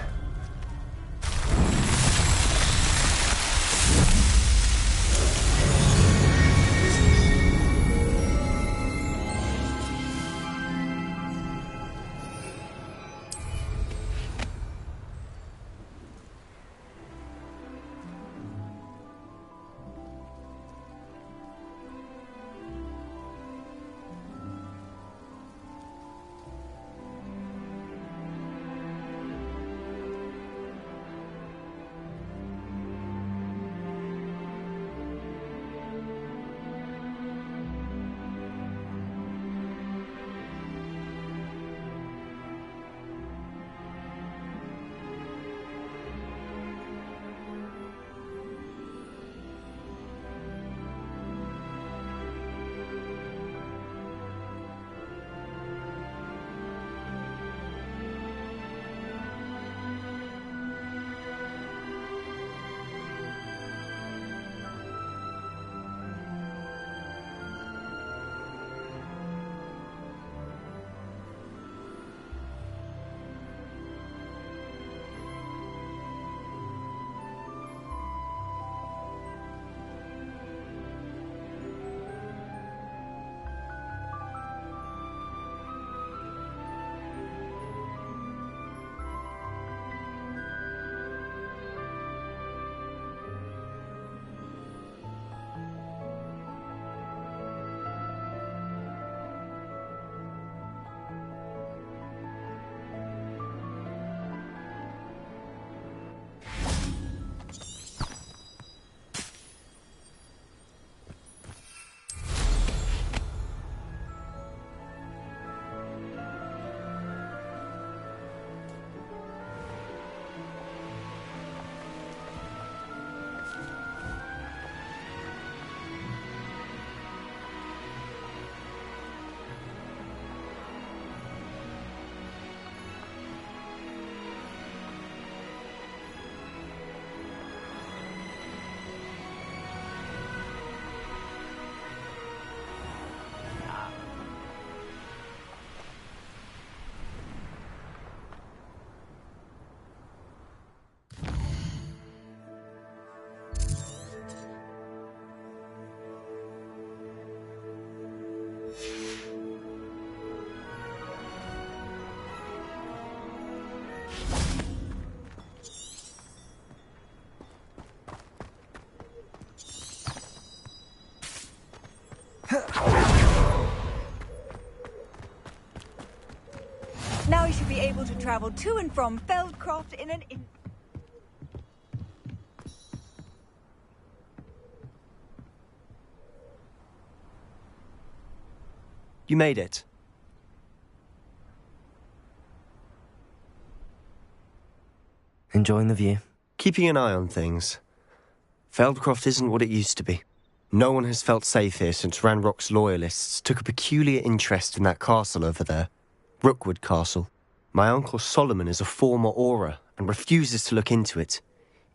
[SPEAKER 14] should be able to travel to and from Feldcroft in an...
[SPEAKER 6] You made it.
[SPEAKER 1] Enjoying the view?
[SPEAKER 6] Keeping an eye on things. Feldcroft isn't what it used to be. No one has felt safe here since Ranrock's loyalists took a peculiar interest in that castle over there. Rookwood Castle. My Uncle Solomon is a former Auror and refuses to look into it,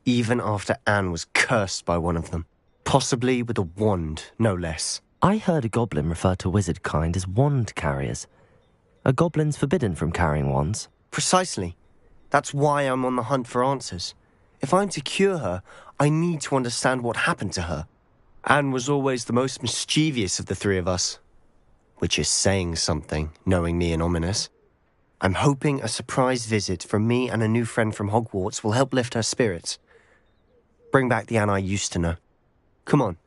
[SPEAKER 6] even after Anne was cursed by one of them. Possibly with a wand, no less.
[SPEAKER 1] I heard a goblin refer to wizard kind as wand carriers. Are goblins forbidden from carrying wands?
[SPEAKER 6] Precisely. That's why I'm on the hunt for answers. If I'm to cure her, I need to understand what happened to her. Anne was always the most mischievous of the three of us. Which is saying something, knowing me and Ominous. I'm hoping a surprise visit from me and a new friend from Hogwarts will help lift her spirits. Bring back the Anne I used to know. Come on.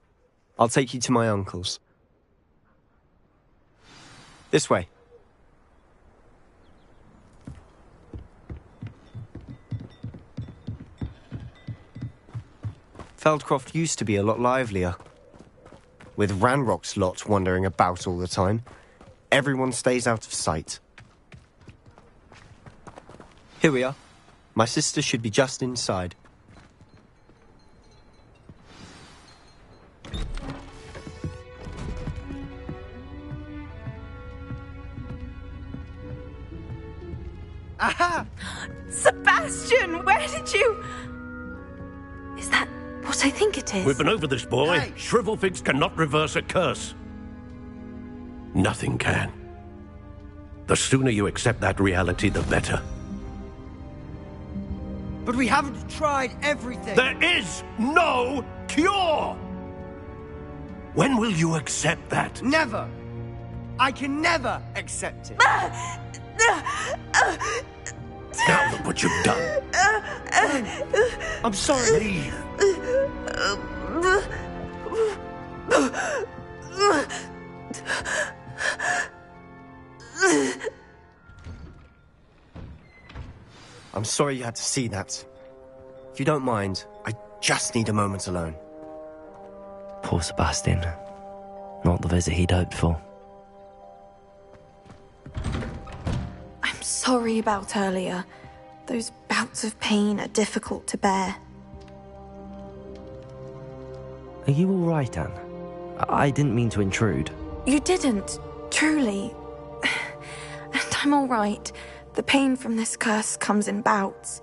[SPEAKER 6] I'll take you to my uncle's. This way. Feldcroft used to be a lot livelier. With Ranrock's lot wandering about all the time, everyone stays out of sight. Here we are. My sister should be just inside.
[SPEAKER 14] Aha! Sebastian, where did you...
[SPEAKER 3] Is that what I think it is?
[SPEAKER 11] We've been over this, boy.
[SPEAKER 14] Hey.
[SPEAKER 11] Shrivelfigs cannot reverse a curse. Nothing can. The sooner you accept that reality, the better.
[SPEAKER 13] But we haven't tried everything.
[SPEAKER 11] There is no cure! When will you accept that?
[SPEAKER 13] Never. I can never accept it.
[SPEAKER 11] Now look what you've done.
[SPEAKER 13] I'm sorry.
[SPEAKER 11] Leave.
[SPEAKER 6] I'm sorry you had to see that. If you don't mind, I just need a moment alone.
[SPEAKER 1] Poor Sebastian. Not the visit he'd hoped for.
[SPEAKER 15] I'm sorry about earlier. Those bouts of pain are difficult to bear.
[SPEAKER 1] Are you all right, Anne? I didn't mean to intrude.
[SPEAKER 15] You didn't, truly. And I'm all right. The pain from this curse comes in bouts,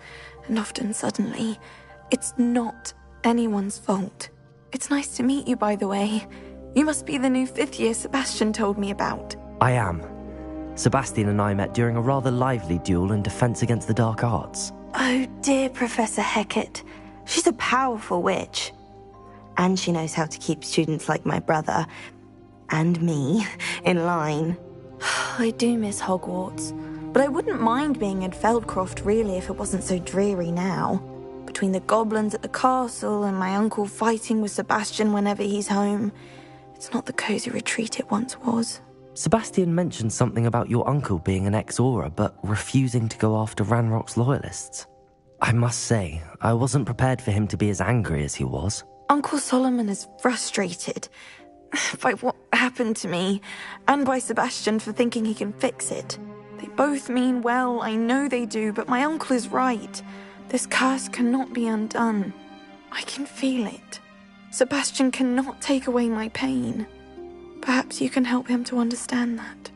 [SPEAKER 15] and often suddenly. It's not anyone's fault. It's nice to meet you, by the way. You must be the new 5th year Sebastian told me about.
[SPEAKER 1] I am. Sebastian and I met during a rather lively duel in defense against the dark arts.
[SPEAKER 15] Oh dear, Professor Hecat. She's a powerful witch. And she knows how to keep students like my brother, and me, in line. I do miss Hogwarts, but I wouldn't mind being in Feldcroft really if it wasn't so dreary now. Between the goblins at the castle and my uncle fighting with Sebastian whenever he's home, it's not the cozy retreat it once was.
[SPEAKER 1] Sebastian mentioned something about your uncle being an ex-Auror, but refusing to go after Ranrock's loyalists. I must say, I wasn't prepared for him to be as angry as he was.
[SPEAKER 15] Uncle Solomon is frustrated by what happened to me, and by Sebastian for thinking he can fix it. They both mean well, I know they do, but my uncle is right. This curse cannot be undone. I can feel it. Sebastian cannot take away my pain. Perhaps you can help him to understand that.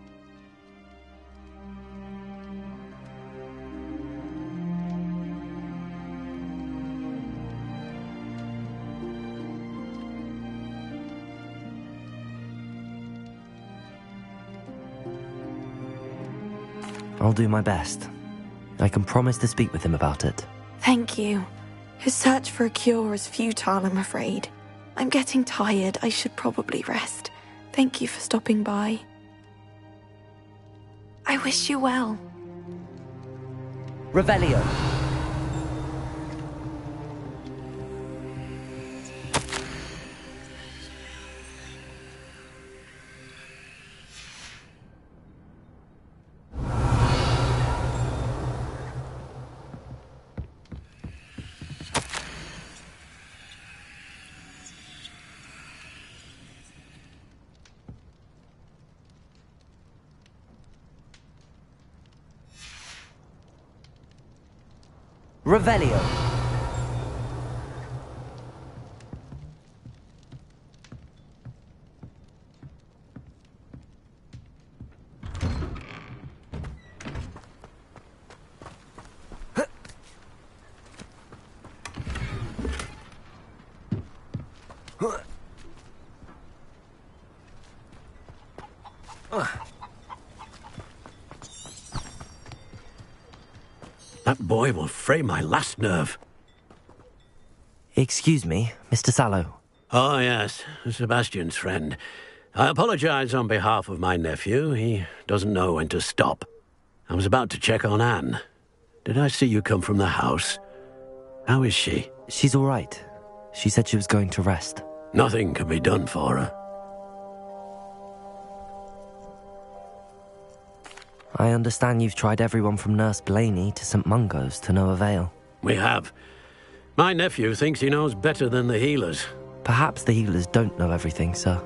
[SPEAKER 1] I'll do my best. I can promise to speak with him about it.
[SPEAKER 15] Thank you. His search for a cure is futile, I'm afraid. I'm getting tired. I should probably rest. Thank you for stopping by. I wish you well.
[SPEAKER 13] Revelio.
[SPEAKER 1] Revelio.
[SPEAKER 11] That boy will fray my last nerve.
[SPEAKER 1] Excuse me, Mr. Sallow.
[SPEAKER 11] Oh, yes, Sebastian's friend. I apologize on behalf of my nephew. He doesn't know when to stop. I was about to check on Anne. Did I see you come from the house? How is she?
[SPEAKER 1] She's all right. She said she was going to rest.
[SPEAKER 11] Nothing can be done for her.
[SPEAKER 1] I understand you've tried everyone from Nurse Blaney to St. Mungo's to no avail.
[SPEAKER 11] We have. My nephew thinks he knows better than the healers.
[SPEAKER 1] Perhaps the healers don't know everything, sir.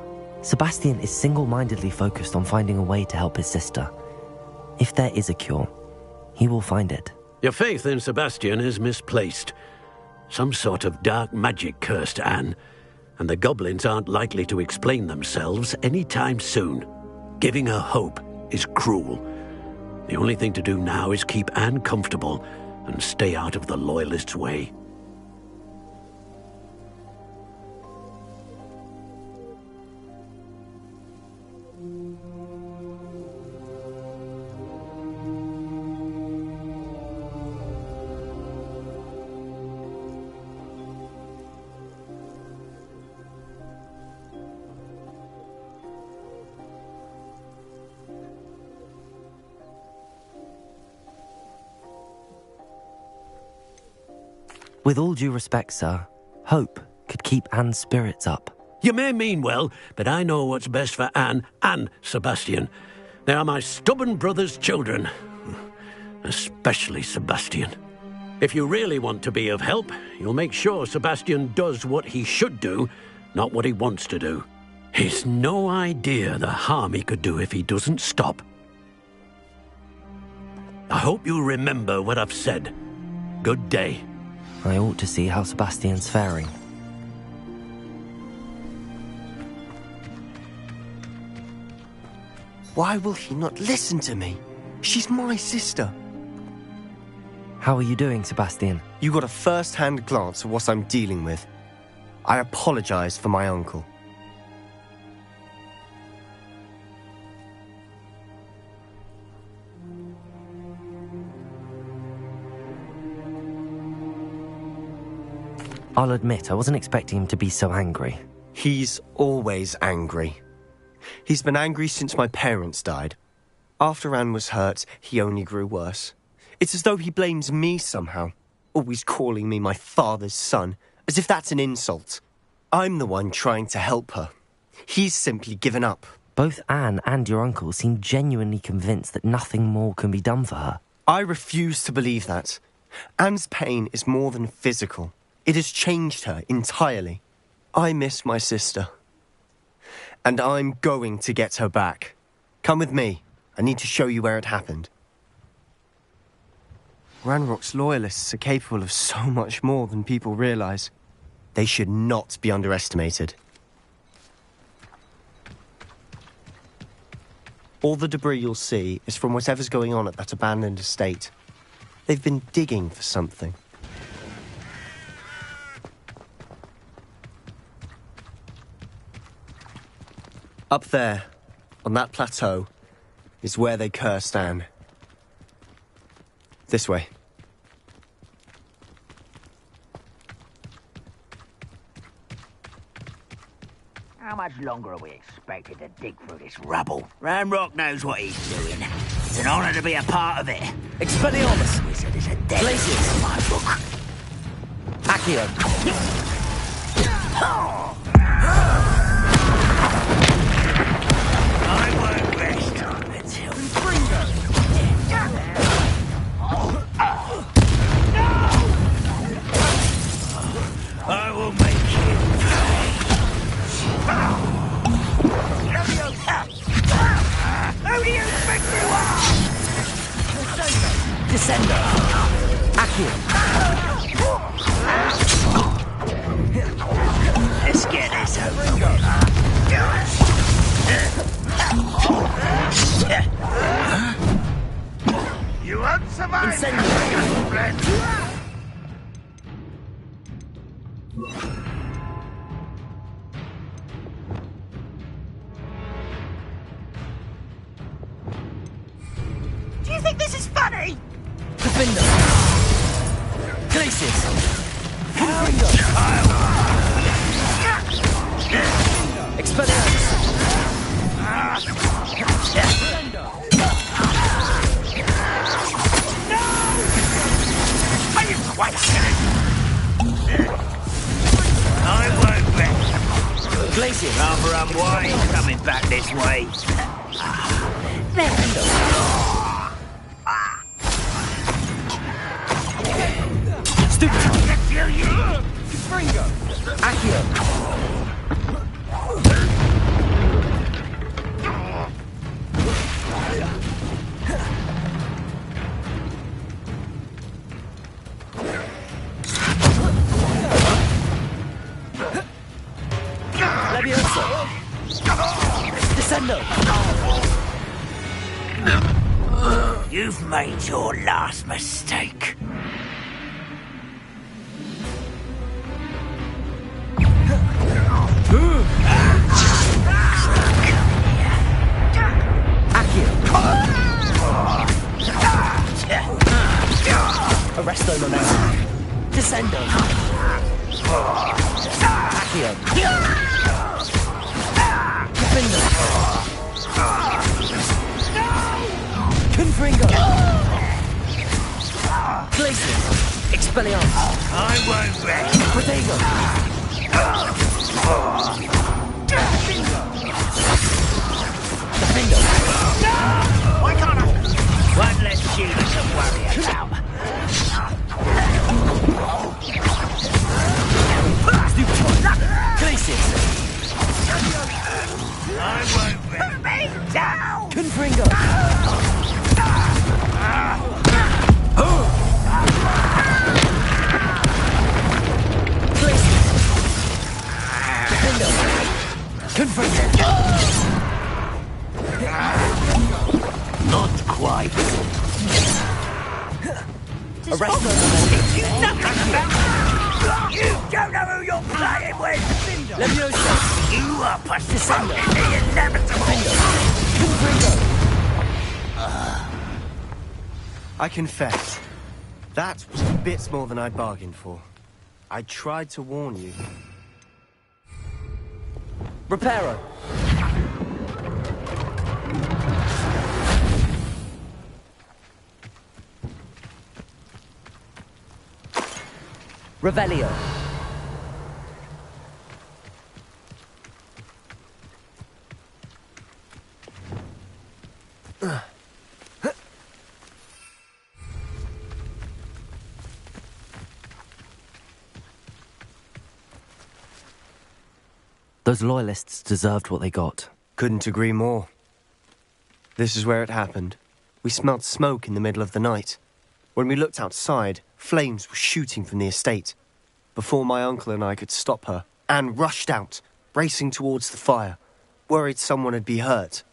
[SPEAKER 1] Sebastian is single-mindedly focused on finding a way to help his sister. If there is a cure, he will find it.
[SPEAKER 11] Your faith in Sebastian is misplaced. Some sort of dark magic cursed Anne, and the goblins aren't likely to explain themselves anytime soon. Giving her hope is cruel. The only thing to do now is keep Anne comfortable and stay out of the Loyalists' way.
[SPEAKER 1] With all due respect, sir, hope could keep Anne's spirits up.
[SPEAKER 11] You may mean well, but I know what's best for Anne and Sebastian. They are my stubborn brother's children. Especially Sebastian. If you really want to be of help, you'll make sure Sebastian does what he should do, not what he wants to do. He's no idea the harm he could do if he doesn't stop. I hope you'll remember what I've said. Good day.
[SPEAKER 1] I ought to see how Sebastian's faring.
[SPEAKER 6] Why will he not listen to me? She's my sister.
[SPEAKER 1] How are you doing, Sebastian?
[SPEAKER 6] You got a first-hand glance at what I'm dealing with. I apologize for my uncle.
[SPEAKER 1] I'll admit, I wasn't expecting him to be so angry.
[SPEAKER 6] He's always angry. He's been angry since my parents died. After Anne was hurt, he only grew worse. It's as though he blames me somehow, always calling me my father's son, as if that's an insult. I'm the one trying to help her. He's simply given up.
[SPEAKER 1] Both Anne and your uncle seem genuinely convinced that nothing more can be done for her.
[SPEAKER 6] I refuse to believe that. Anne's pain is more than physical. It has changed her entirely. I miss my sister. And I'm going to get her back. Come with me. I need to show you where it happened. Ranrock's Loyalists are capable of so much more than people realize. They should not be underestimated. All the debris you'll see is from whatever's going on at that abandoned estate. They've been digging for something. Up there, on that plateau, is where they cursed Anne. This way.
[SPEAKER 10] How much longer are we expected to dig through this rubble? Ranrock knows what he's doing. It's an honor to be a part of it.
[SPEAKER 1] Expelliarmus!
[SPEAKER 10] Wizard is a dead
[SPEAKER 1] Glacius!
[SPEAKER 10] in my book.
[SPEAKER 1] Accio!
[SPEAKER 10] I won't rest until... I will make him pay. Who do you think you are?
[SPEAKER 1] Descendo! Accio!
[SPEAKER 10] Let's get this over with. You won't survive.
[SPEAKER 8] Do you think this is funny?
[SPEAKER 1] Defender! Glacius! Expelliarmus!
[SPEAKER 10] Are you quite serious? I won't bet.
[SPEAKER 1] Glacius!
[SPEAKER 10] Rather unwise coming back this way. You've made your last mistake.
[SPEAKER 1] Arresto momentum. Descendo. Accio. Defender. Confringo. Glacius. Expelliarmus.
[SPEAKER 10] I won't rest.
[SPEAKER 1] Protego. Defendo.
[SPEAKER 10] Why can't I? One less student to worry about.
[SPEAKER 1] Glacius.
[SPEAKER 10] I won't rest. Put me down!
[SPEAKER 1] Confringo. Glacius. Defendo. Confringo.
[SPEAKER 10] Not quite.
[SPEAKER 1] Arresto.
[SPEAKER 10] You nothing about. You don't know who you're playing with.
[SPEAKER 1] Leviosa.
[SPEAKER 10] You are postponing the inevitable.
[SPEAKER 6] I confess, that was bits more than I'd bargained for. I tried to warn you.
[SPEAKER 1] Reparo. Revelio. Those loyalists deserved what they got.
[SPEAKER 6] Couldn't agree more. This is where it happened. We smelled smoke in the middle of the night. When we looked outside, flames were shooting from the estate. Before my uncle and I could stop her, Anne rushed out, racing towards the fire, worried someone had been hurt.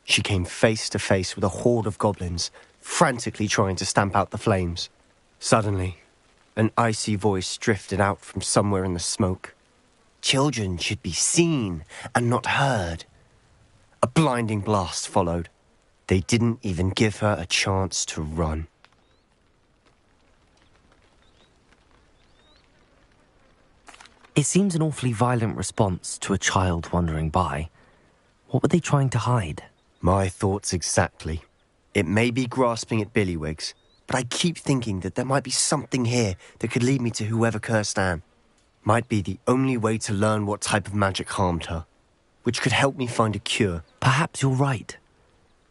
[SPEAKER 6] She came face to face with a horde of goblins, frantically trying to stamp out the flames. Suddenly, an icy voice drifted out from somewhere in the smoke. Children should be seen and not heard. A blinding blast followed. They didn't even give her a chance to run.
[SPEAKER 1] It seems an awfully violent response to a child wandering by. What were they trying to hide?
[SPEAKER 6] My thoughts exactly. It may be grasping at Billywigs, but I keep thinking that there might be something here that could lead me to whoever cursed Anne. Might be the only way to learn what type of magic harmed her, which could help me find a cure.
[SPEAKER 1] Perhaps you're right.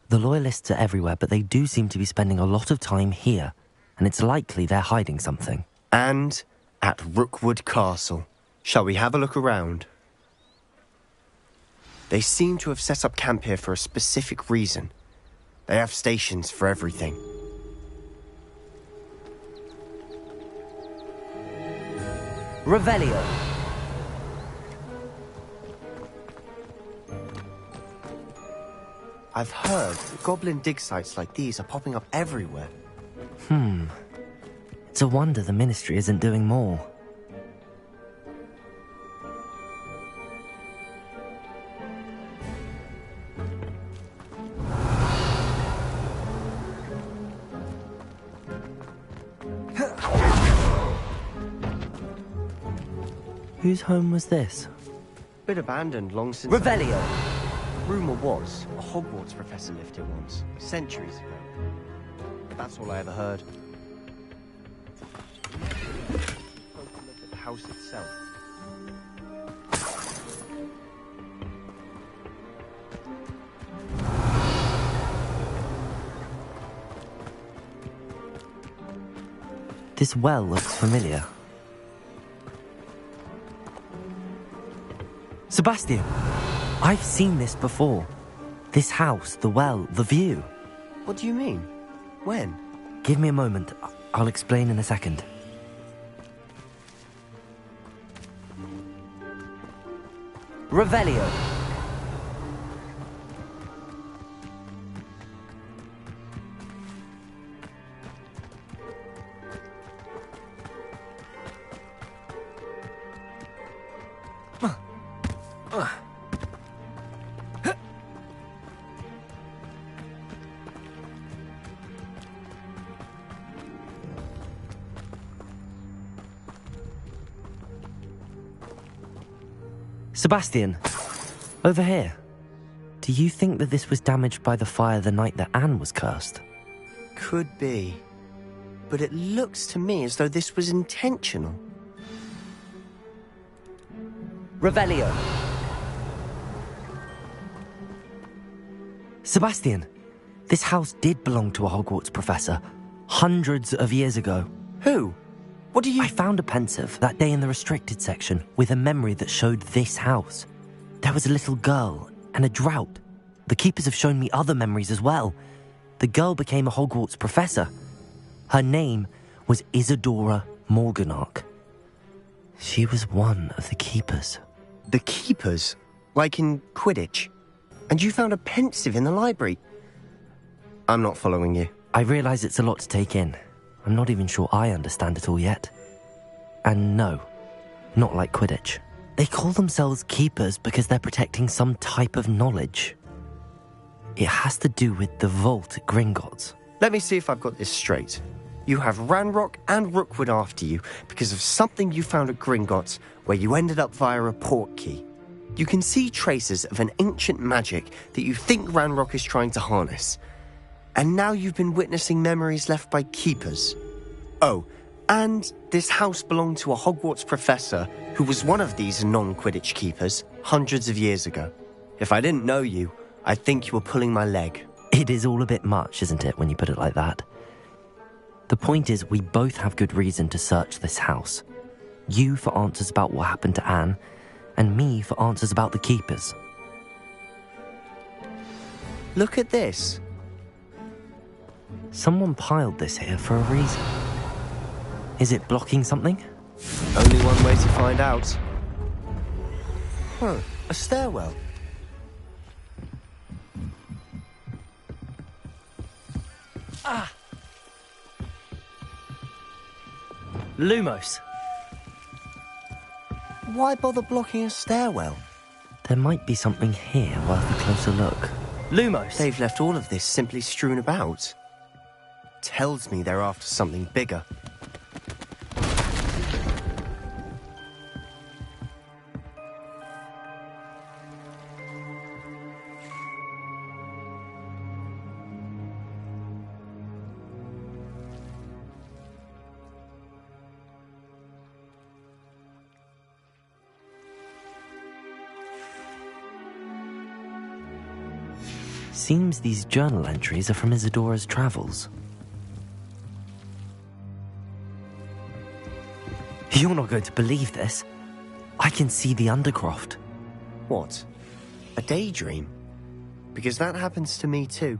[SPEAKER 1] The Loyalists are everywhere, but they do seem to be spending a lot of time here, and it's likely they're hiding something.
[SPEAKER 6] And at Rookwood Castle. Shall we have a look around? They seem to have set up camp here for a specific reason. They have stations for everything.
[SPEAKER 1] Revelio.
[SPEAKER 6] I've heard that goblin dig sites like these are popping up everywhere.
[SPEAKER 1] It's a wonder the Ministry isn't doing more. Whose home was this?
[SPEAKER 6] Been abandoned long since...
[SPEAKER 1] Revelio!
[SPEAKER 6] Rumour was, a Hogwarts professor lived here once, centuries ago. But that's all I ever heard. Go to look at the house itself.
[SPEAKER 1] This well looks familiar. Sebastian! I've seen this before. This house, the well, the view.
[SPEAKER 6] What do you mean? When?
[SPEAKER 1] Give me a moment. I'll explain in a second. Revelio. Sebastian, over here. Do you think that this was damaged by the fire the night that Anne was cursed?
[SPEAKER 6] Could be. But it looks to me as though this was intentional.
[SPEAKER 1] Revelio. Sebastian, this house did belong to a Hogwarts professor, hundreds of years ago.
[SPEAKER 6] Who? What do you...
[SPEAKER 1] I found a pensive that day in the restricted section with a memory that showed this house. There was a little girl and a drought. The keepers have shown me other memories as well. The girl became a Hogwarts professor. Her name was Isadora Morganach. She was one of the keepers.
[SPEAKER 6] The keepers? Like in Quidditch? And you found a pensive in the library? I'm not following you.
[SPEAKER 1] I realise it's a lot to take in. I'm not even sure I understand it all yet. And no, not like Quidditch. They call themselves keepers because they're protecting some type of knowledge. It has to do with the vault at Gringotts.
[SPEAKER 6] Let me see if I've got this straight. You have Ranrock and Rookwood after you because of something you found at Gringotts where you ended up via a portkey. You can see traces of an ancient magic that you think Ranrock is trying to harness. And now you've been witnessing memories left by keepers. Oh, and this house belonged to a Hogwarts professor who was one of these non-Quidditch keepers hundreds of years ago. If I didn't know you, I'd think you were pulling my leg.
[SPEAKER 1] It is all a bit much, isn't it, when you put it like that? The point is, we both have good reason to search this house. You for answers about what happened to Anne, and me for answers about the keepers.
[SPEAKER 6] Look at this.
[SPEAKER 1] Someone piled this here for a reason. Is it blocking something?
[SPEAKER 6] Only one way to find out. A stairwell.
[SPEAKER 1] Ah! Lumos.
[SPEAKER 6] Why bother blocking a stairwell?
[SPEAKER 1] There might be something here worth a closer look. Lumos!
[SPEAKER 6] They've left all of this simply strewn about. Tells me they're after something bigger.
[SPEAKER 1] Seems these journal entries are from Isadora's travels. You're not going to believe this. I can see the Undercroft.
[SPEAKER 6] What? A daydream? Because that happens to me too.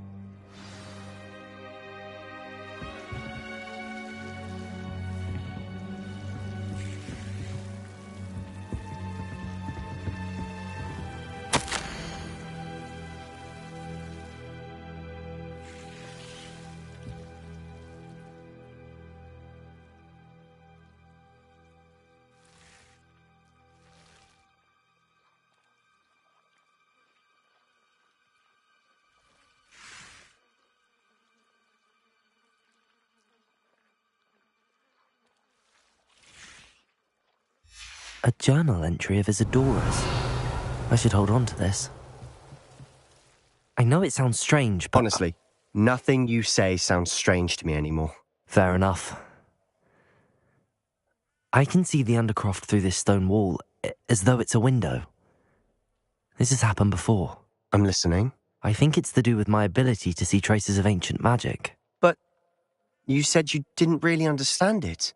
[SPEAKER 1] A journal entry of Isadora's. I should hold on to this. I know it sounds strange, but...
[SPEAKER 6] Honestly, nothing you say sounds strange to me anymore.
[SPEAKER 1] Fair enough. I can see the Undercroft through this stone wall, as though it's a window. This has happened before.
[SPEAKER 6] I'm listening.
[SPEAKER 1] I think it's to do with my ability to see traces of ancient magic.
[SPEAKER 6] But you said you didn't really understand it,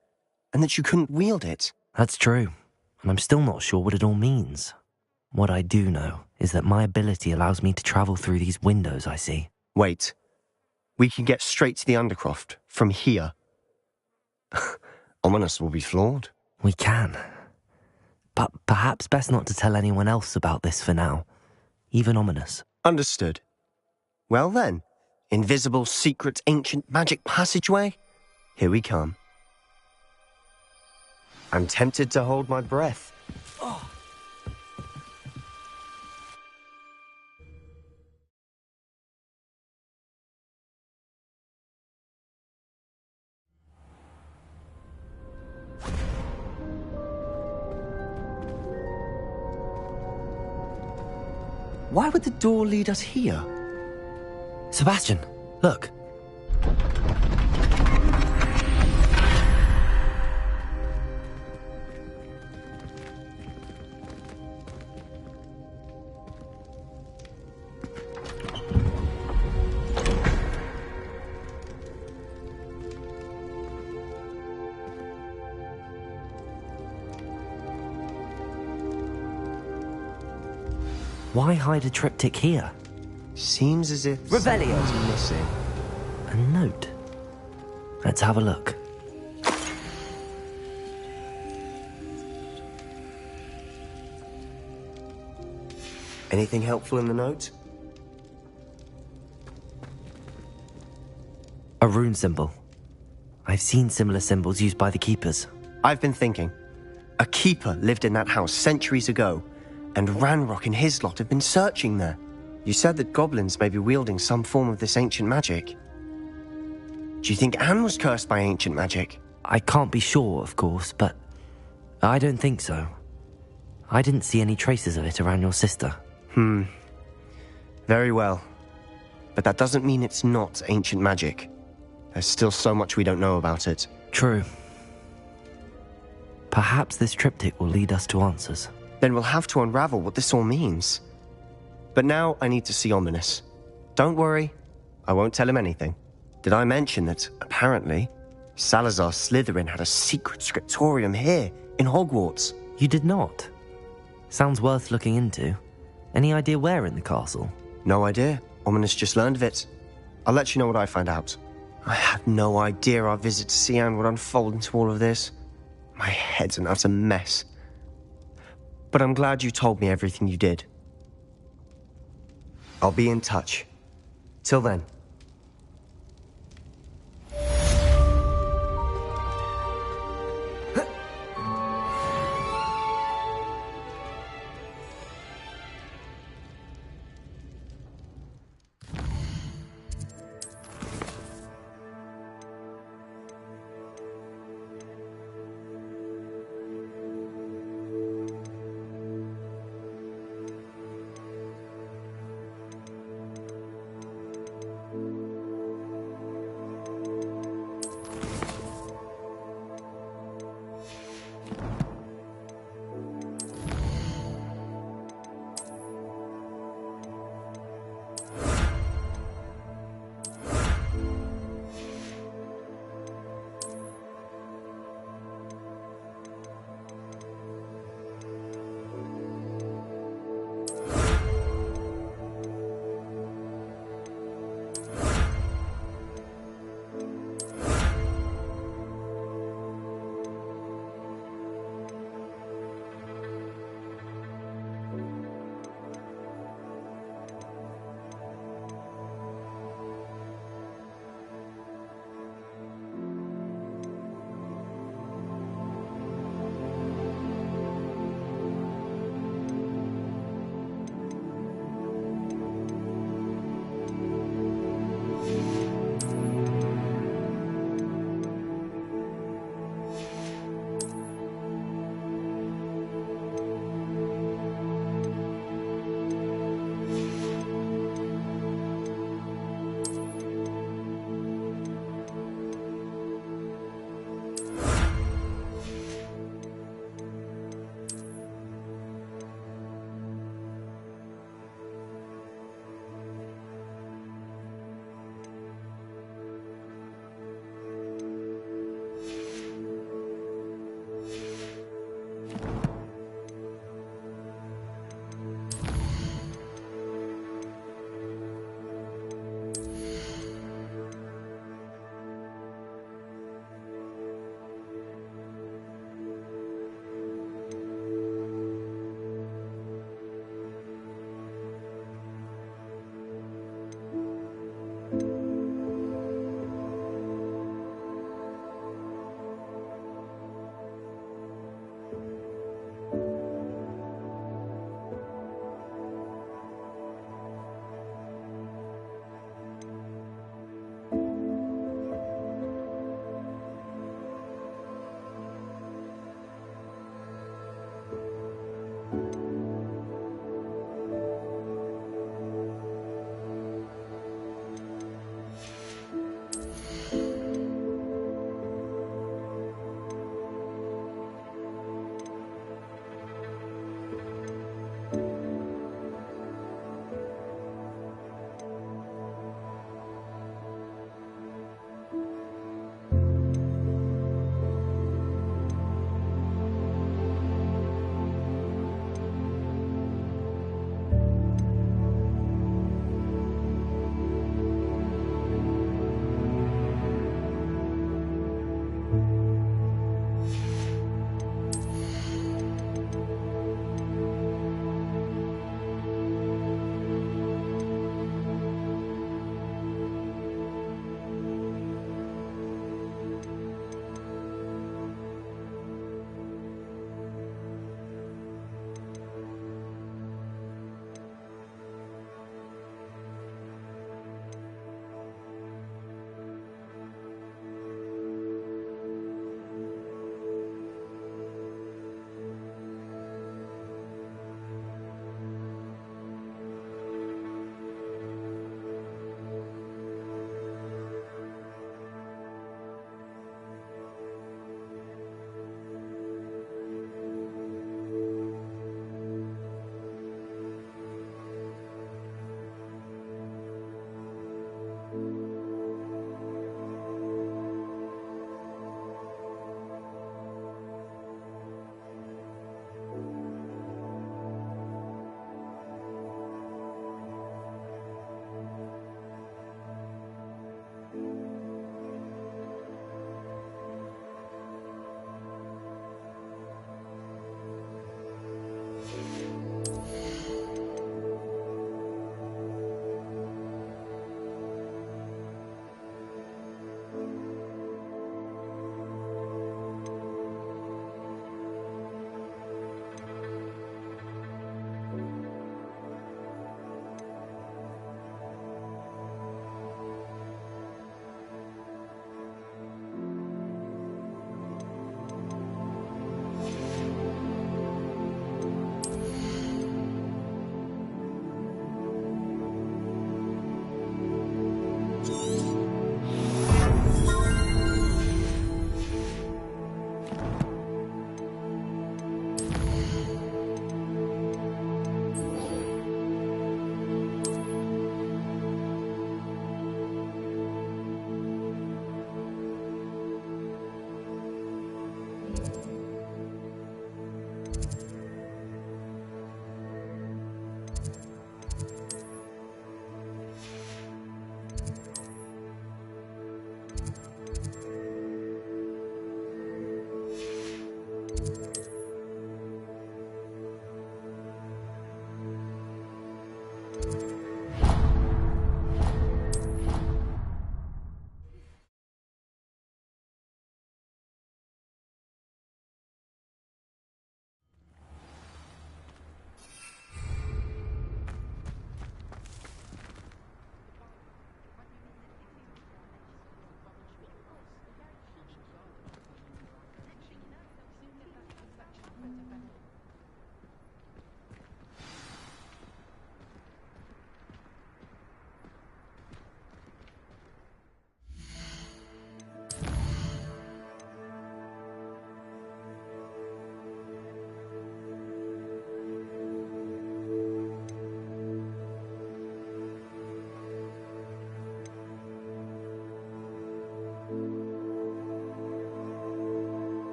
[SPEAKER 6] and that you couldn't wield it.
[SPEAKER 1] That's true, and I'm still not sure what it all means. What I do know is that my ability allows me to travel through these windows I see.
[SPEAKER 6] Wait. We can get straight to the Undercroft from here. Ominous will be floored.
[SPEAKER 1] We can. But perhaps best not to tell anyone else about this for now. Even Ominous.
[SPEAKER 6] Understood. Well then, invisible, secret, ancient magic passageway? Here we come. I'm tempted to hold my breath. Oh. Why would the door lead us here?
[SPEAKER 1] Sebastian, look. Why hide a triptych here?
[SPEAKER 6] Seems as if
[SPEAKER 1] Revelio
[SPEAKER 6] something's missing.
[SPEAKER 1] A note. Let's have a look.
[SPEAKER 6] Anything helpful in the note?
[SPEAKER 1] A rune symbol. I've seen similar symbols used by the keepers.
[SPEAKER 6] I've been thinking. A keeper lived in that house centuries ago, and Ranrock and his lot have been searching there. You said that goblins may be wielding some form of this ancient magic. Do you think Anne was cursed by ancient magic?
[SPEAKER 1] I can't be sure, of course, but I don't think so. I didn't see any traces of it around your sister.
[SPEAKER 6] Very well. But that doesn't mean it's not ancient magic. There's still so much we don't know about it.
[SPEAKER 1] True. Perhaps this triptych will lead us to answers.
[SPEAKER 6] Then we'll have to unravel what this all means. But now I need to see Ominous. Don't worry, I won't tell him anything. Did I mention that, apparently, Salazar Slytherin had a secret scriptorium here, in Hogwarts?
[SPEAKER 1] You did not? Sounds worth looking into. Any idea where in the castle?
[SPEAKER 6] No idea. Ominous just learned of it. I'll let you know what I find out. I had no idea our visit to Cian would unfold into all of this. My head's an utter mess. But I'm glad you told me everything you did. I'll be in touch. Till then.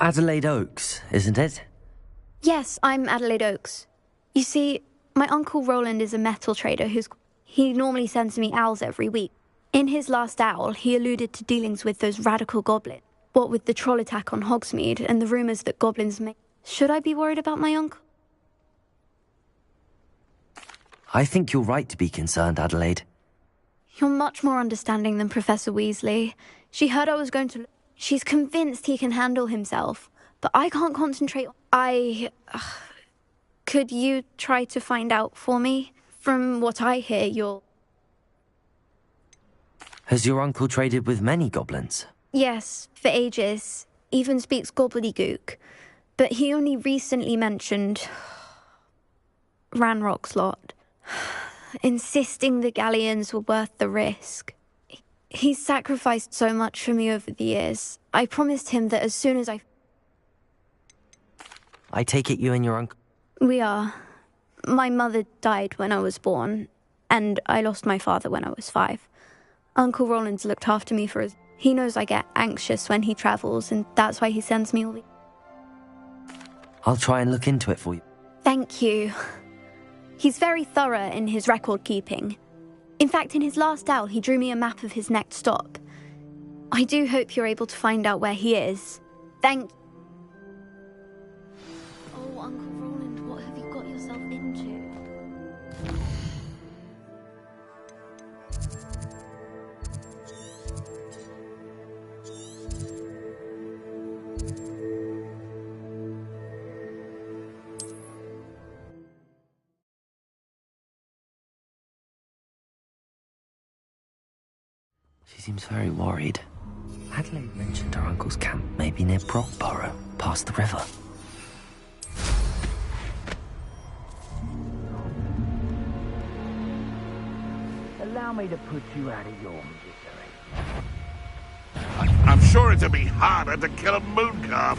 [SPEAKER 1] Adelaide Oaks, isn't it?
[SPEAKER 9] Yes, I'm Adelaide Oaks. You see, my Uncle Roland is a metal trader he normally sends me owls every week. In his last owl, he alluded to dealings with those radical goblins. What with the troll attack on Hogsmeade and the rumours that goblins make... Should I be worried about my uncle?
[SPEAKER 1] I think you're right to be concerned, Adelaide.
[SPEAKER 9] You're much more understanding than Professor Weasley. She heard I was going to... She's convinced he can handle himself, but I can't concentrate. Could you try to find out for me? From what I hear, you're...
[SPEAKER 1] Has your uncle traded with many goblins?
[SPEAKER 9] Yes, for ages. Even speaks gobbledygook. But he only recently mentioned... Ranrock's lot. Insisting the galleons were worth the risk. He's sacrificed so much for me over the years. I promised him that as soon as
[SPEAKER 1] I take it you and your uncle...
[SPEAKER 9] We are. My mother died when I was born, and I lost my father when I was 5. Uncle Roland's looked after me for his... He knows I get anxious when he travels, and that's why he sends me all the...
[SPEAKER 1] I'll try and look into it for you.
[SPEAKER 9] Thank you. He's very thorough in his record keeping. In fact, in his last owl, he drew me a map of his next stop. I do hope you're able to find out where he is. Thank... Oh, Uncle Roland, what have you got yourself into?
[SPEAKER 1] She seems very worried. Adelaide mentioned her uncle's camp may be near Brockborough, past the river.
[SPEAKER 10] Allow me to put you out of your misery.
[SPEAKER 7] I'm sure it'd be harder to kill a mooncalf.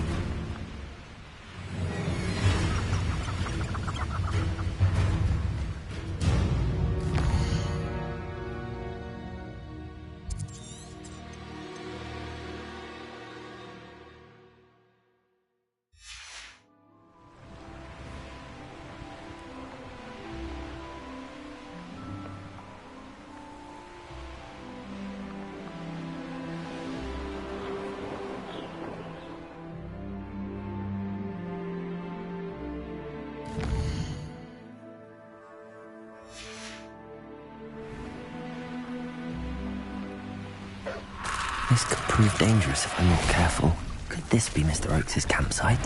[SPEAKER 1] This could prove dangerous if I'm not careful. Could this be Mr. Oakes' campsite?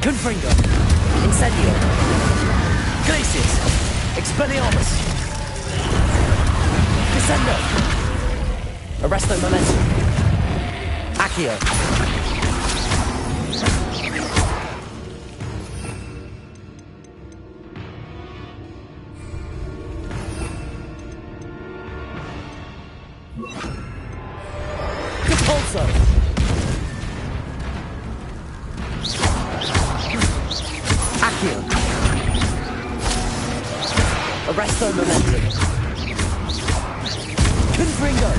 [SPEAKER 13] Confringo! Incendio! Glacius! Expelliarmus! Descendo! Arresto Momentum! Accio! Repulso! Accio! Arresto Momentum! Confringo!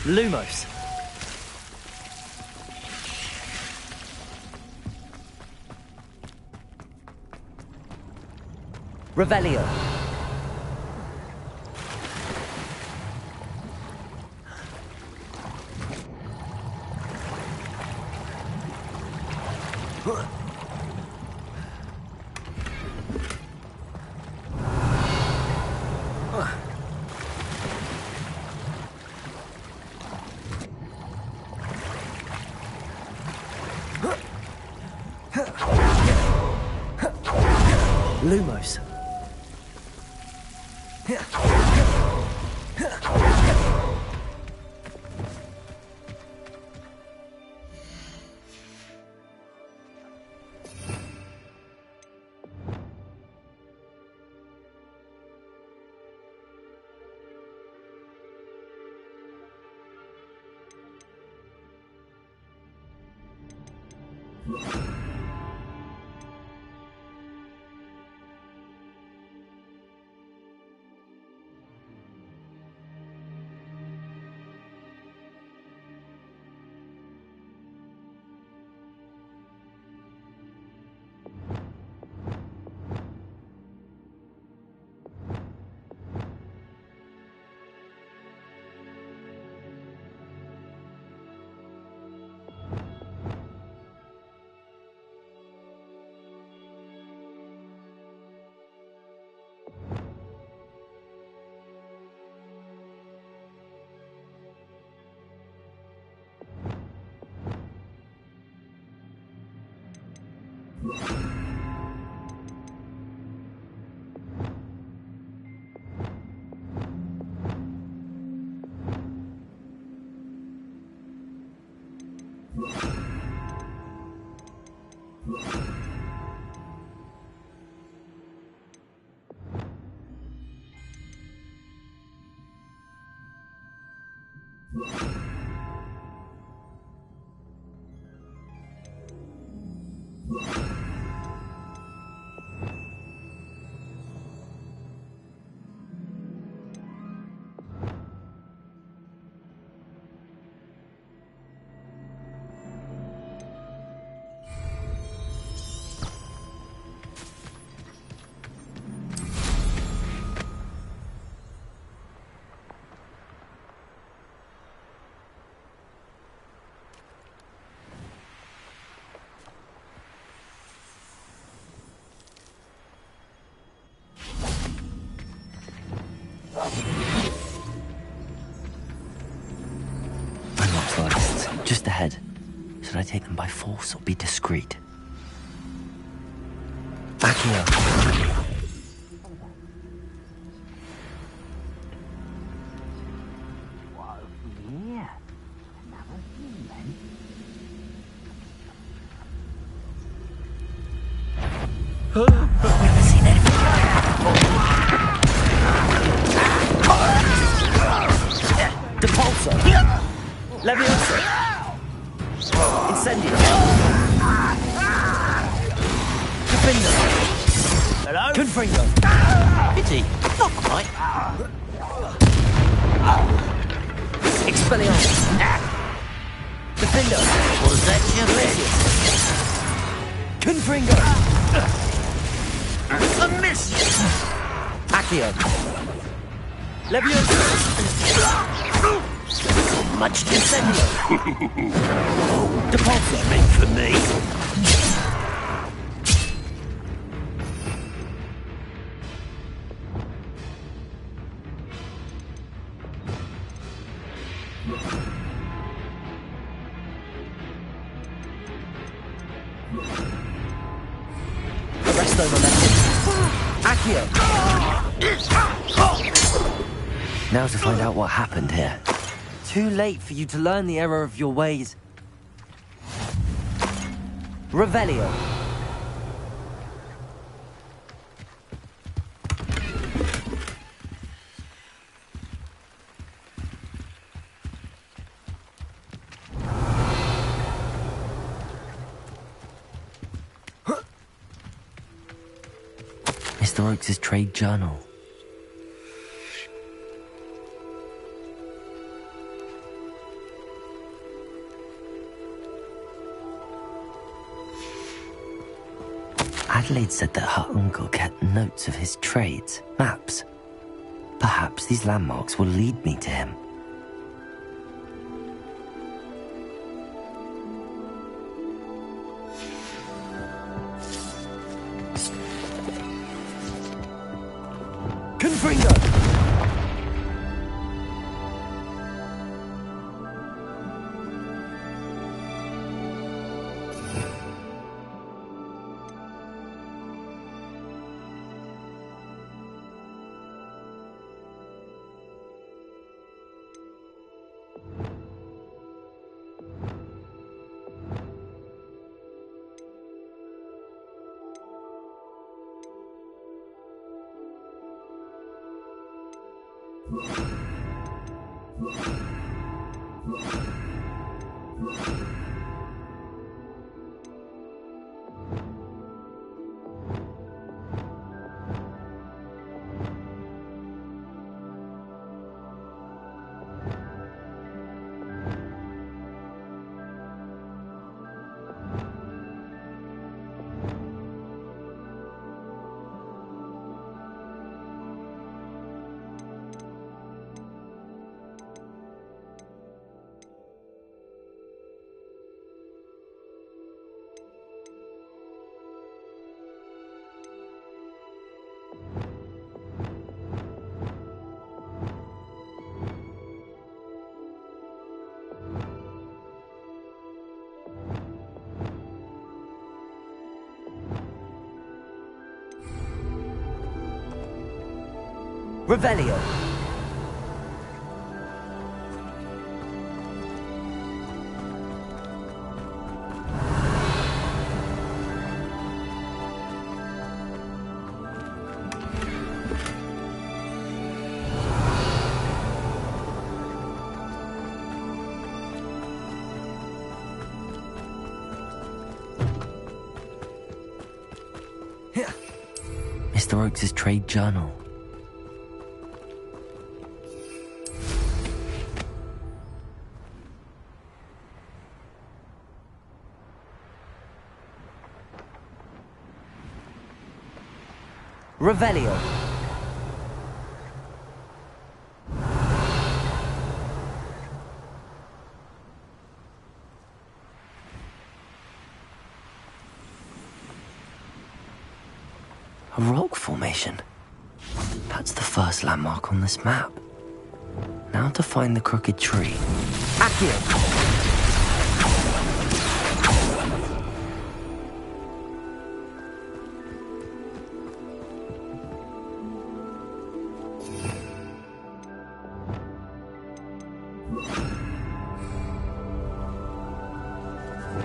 [SPEAKER 13] Lumos. Revelio. Lumos.
[SPEAKER 1] Unlocked lights, just ahead. Should I take them by force or be discreet? Back here.
[SPEAKER 13] Depulso! Leviosa! Incendio! Capindo! Hello? Confringo!
[SPEAKER 1] Pity, not quite.
[SPEAKER 13] Expelliarmus! Capindo!
[SPEAKER 1] Was that your
[SPEAKER 13] Confringo!
[SPEAKER 1] A miss!
[SPEAKER 13] Accio! Leviosa!
[SPEAKER 1] Much
[SPEAKER 13] Incendio! Depulso!
[SPEAKER 1] meant for me.
[SPEAKER 13] Arresto momentum! Accio!
[SPEAKER 1] Now to find out what happened here.
[SPEAKER 13] Too late for you to learn the error of your ways. Revelio.
[SPEAKER 1] Mr. Oakes' trade journal. Adelaide said that her uncle kept notes of his trades, maps. Perhaps these landmarks will lead me to him.
[SPEAKER 13] Confringo! Revelio.
[SPEAKER 1] Mr. Oakes' trade journal.
[SPEAKER 13] Revelio.
[SPEAKER 1] A rock formation. That's the first landmark on this map. Now to find the crooked tree.
[SPEAKER 13] Accio!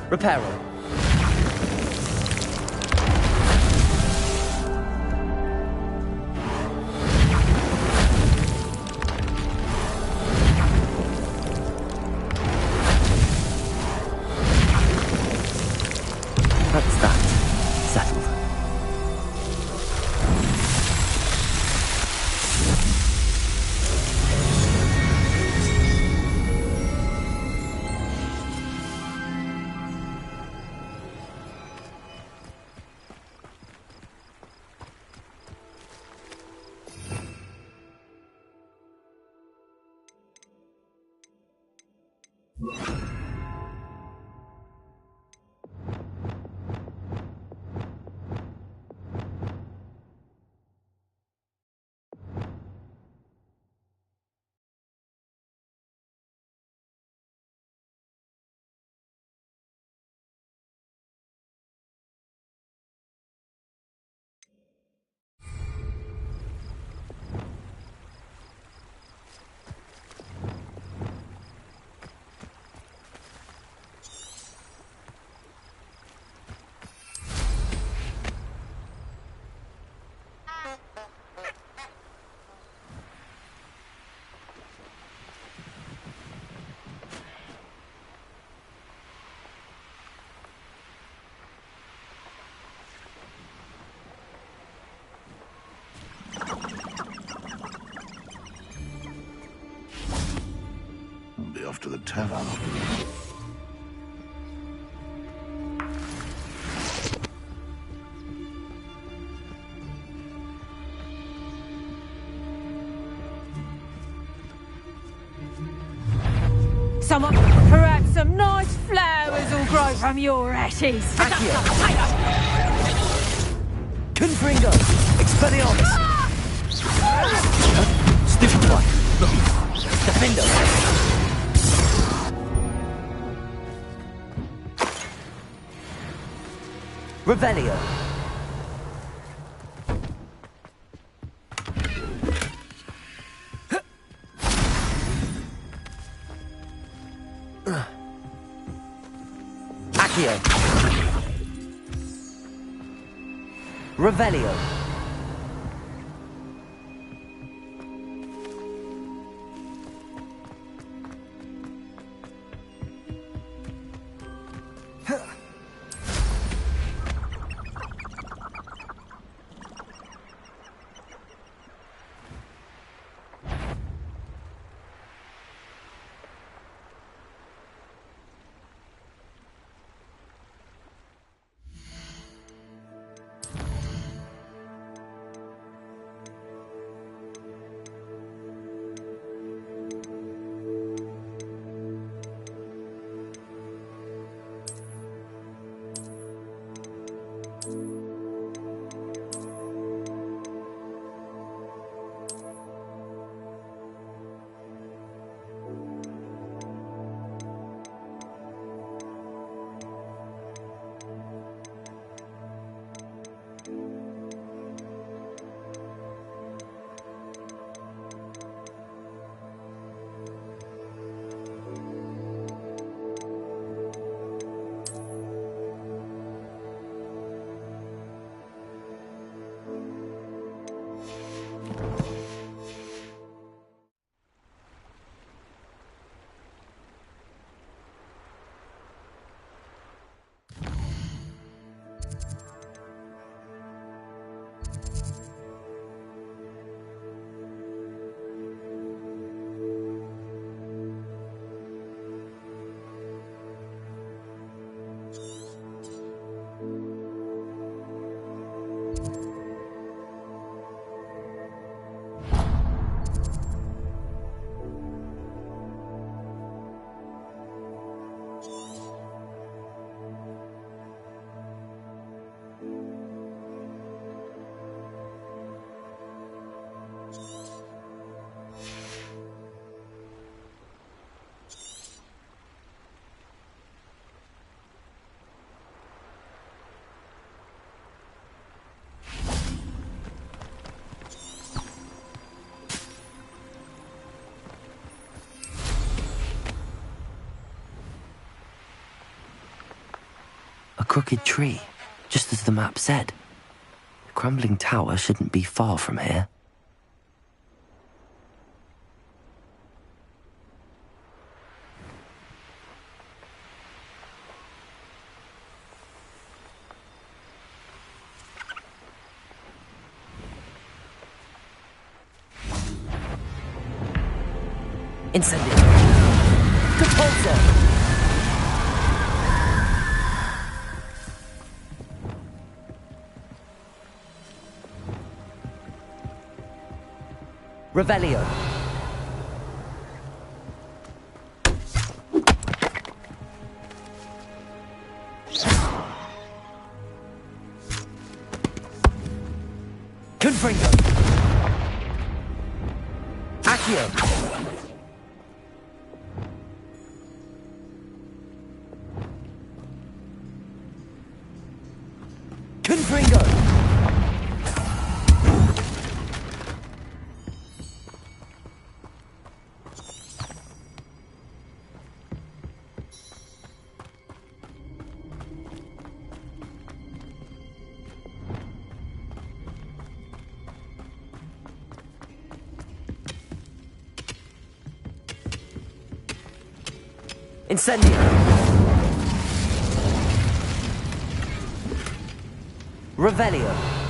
[SPEAKER 13] Reparo.
[SPEAKER 1] That's that. Settled.
[SPEAKER 7] Be off to the tavern.
[SPEAKER 14] Someone, perhaps some nice flowers will grow from your ashes.
[SPEAKER 13] Confringo! Expelliarmus! Stupid one! Defendo! Revelio! Accio! Revelio!
[SPEAKER 1] crooked tree, just as the map said. The crumbling tower shouldn't be far from here. Incendio! Repulsor! Revelio! Confringo! Accio! Confringo! Incendio! Revelio!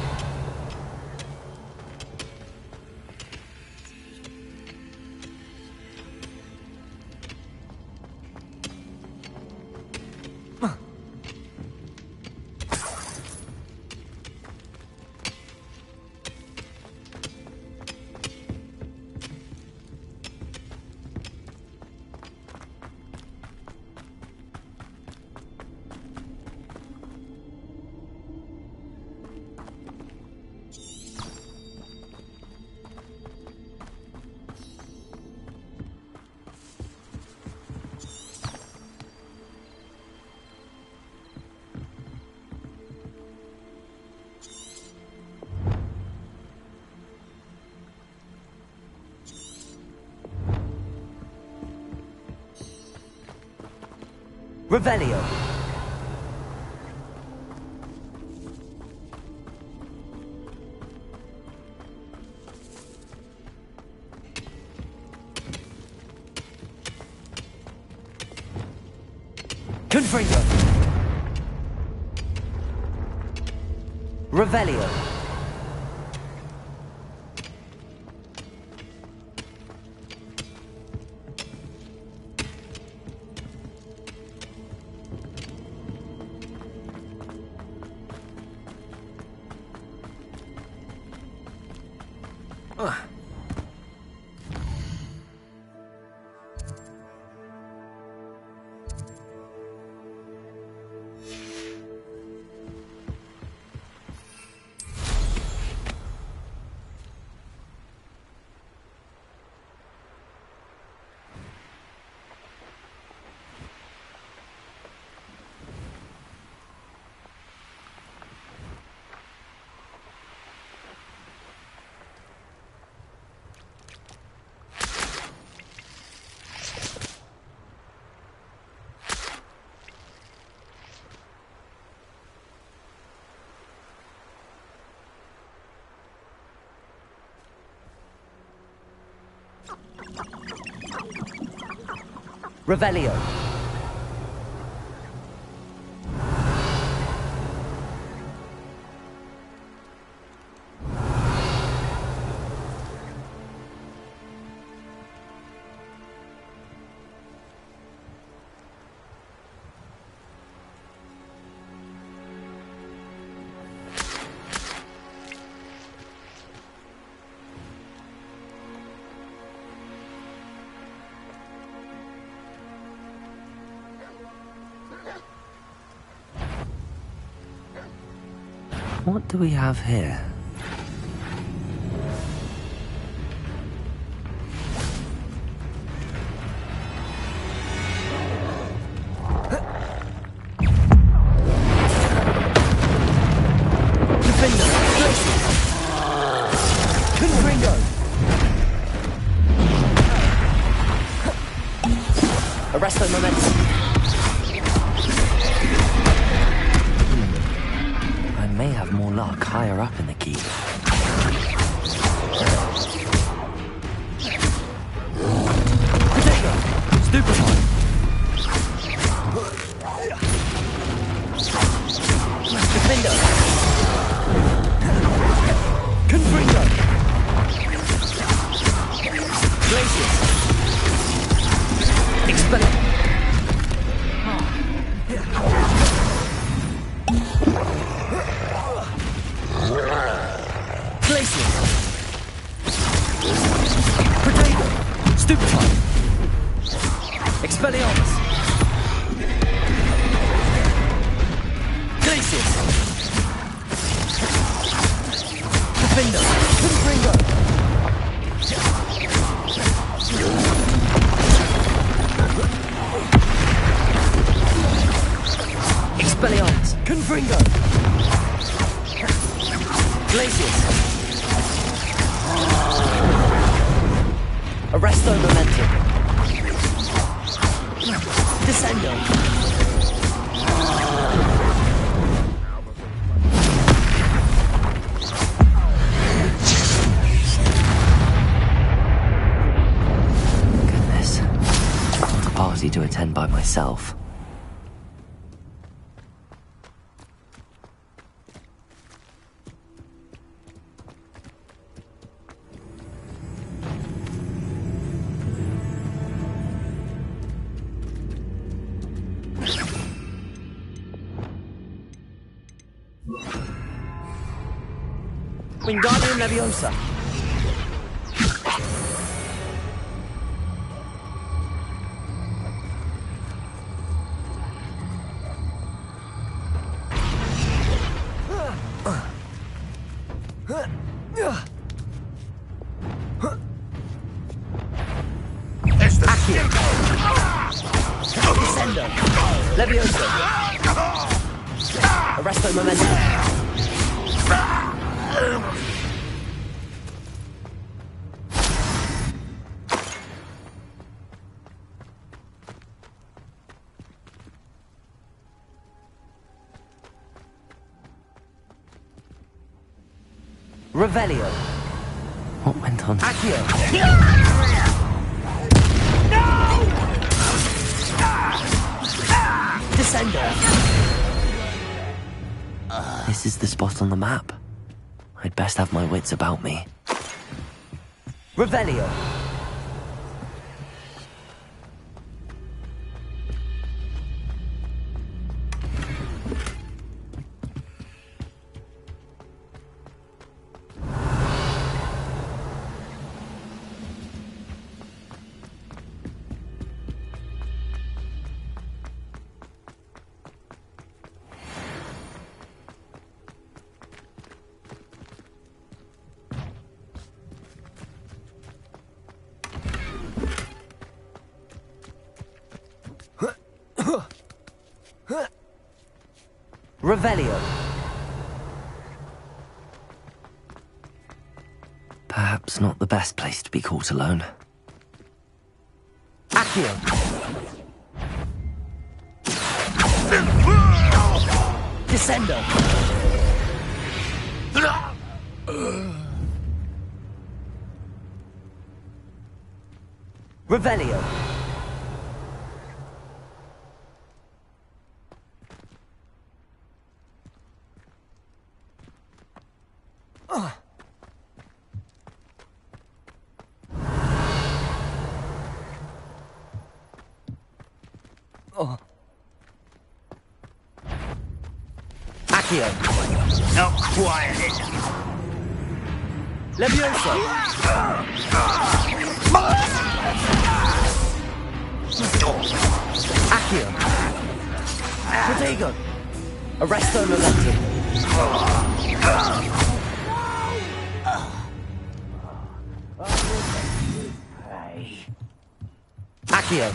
[SPEAKER 1] Revelio! Confringo! Revelio! Revelio! What do we have here? Arresto momentum. may have more luck higher up in the keep.
[SPEAKER 13] Potato! Stupefy! Defender! Confringo! Glacius! Expelliarmus! Glacius! Potato! Stupefy! Expelliarmus! Glacius! Defender! Confringo! Expelliarmus! Confringo! Glacius! Arresto Momentum! Descendo!
[SPEAKER 1] Goodness. Not a party to attend by myself.
[SPEAKER 13] Wingardium Leviosa! Accio! Descendo! Leviosa! Arresto Momentum! Revelio!
[SPEAKER 1] What went on?
[SPEAKER 13] Accio! Descendo!
[SPEAKER 1] This is the spot on the map. I'd best have my wits about me.
[SPEAKER 13] Revelio! Revelio!
[SPEAKER 1] Perhaps not the best place to be caught alone.
[SPEAKER 13] Accio! Descendo! Revelio! Accio!
[SPEAKER 10] Not quiet enough.
[SPEAKER 13] Leviosa! Accio! Protego! Arresto Momentum! Accio!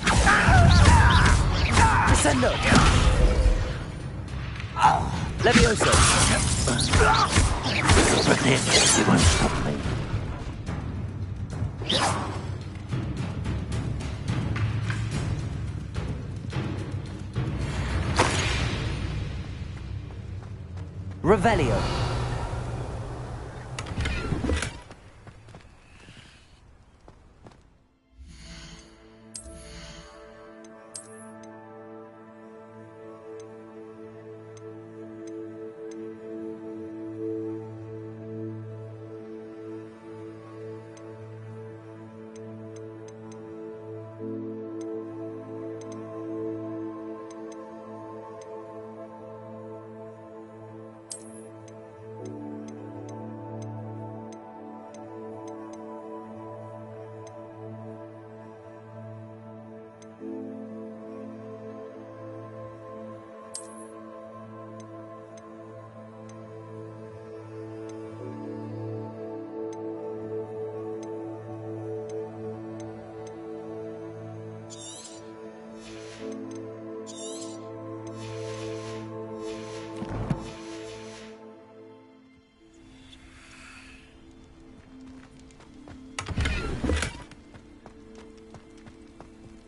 [SPEAKER 13] Descendo! Leviosa!
[SPEAKER 11] But then, you won't stop me.
[SPEAKER 13] Revelio.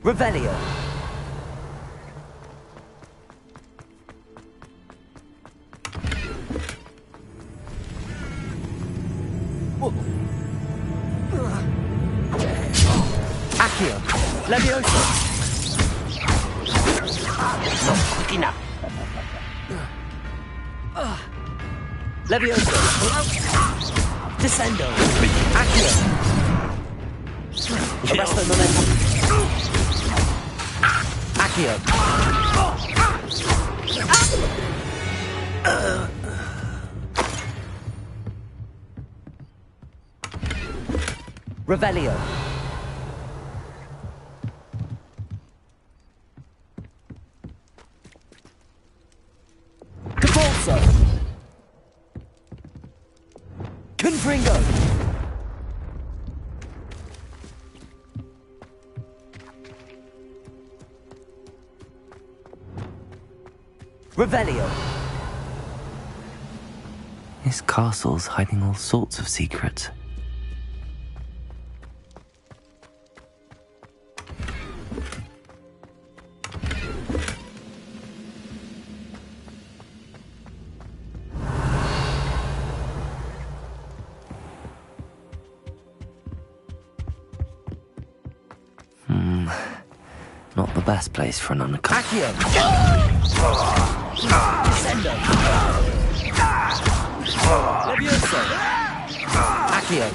[SPEAKER 13] Revelio. Accio. Levioso. Not quick enough. Levioso. Descendo. Accio. Arresto momentum. Accio. Revelio. Capolso. Confringo. Revelio.
[SPEAKER 1] This castle's hiding all sorts of secrets. Not the best place for an undercover.
[SPEAKER 13] Accio. Descendo. Levioso. Accio.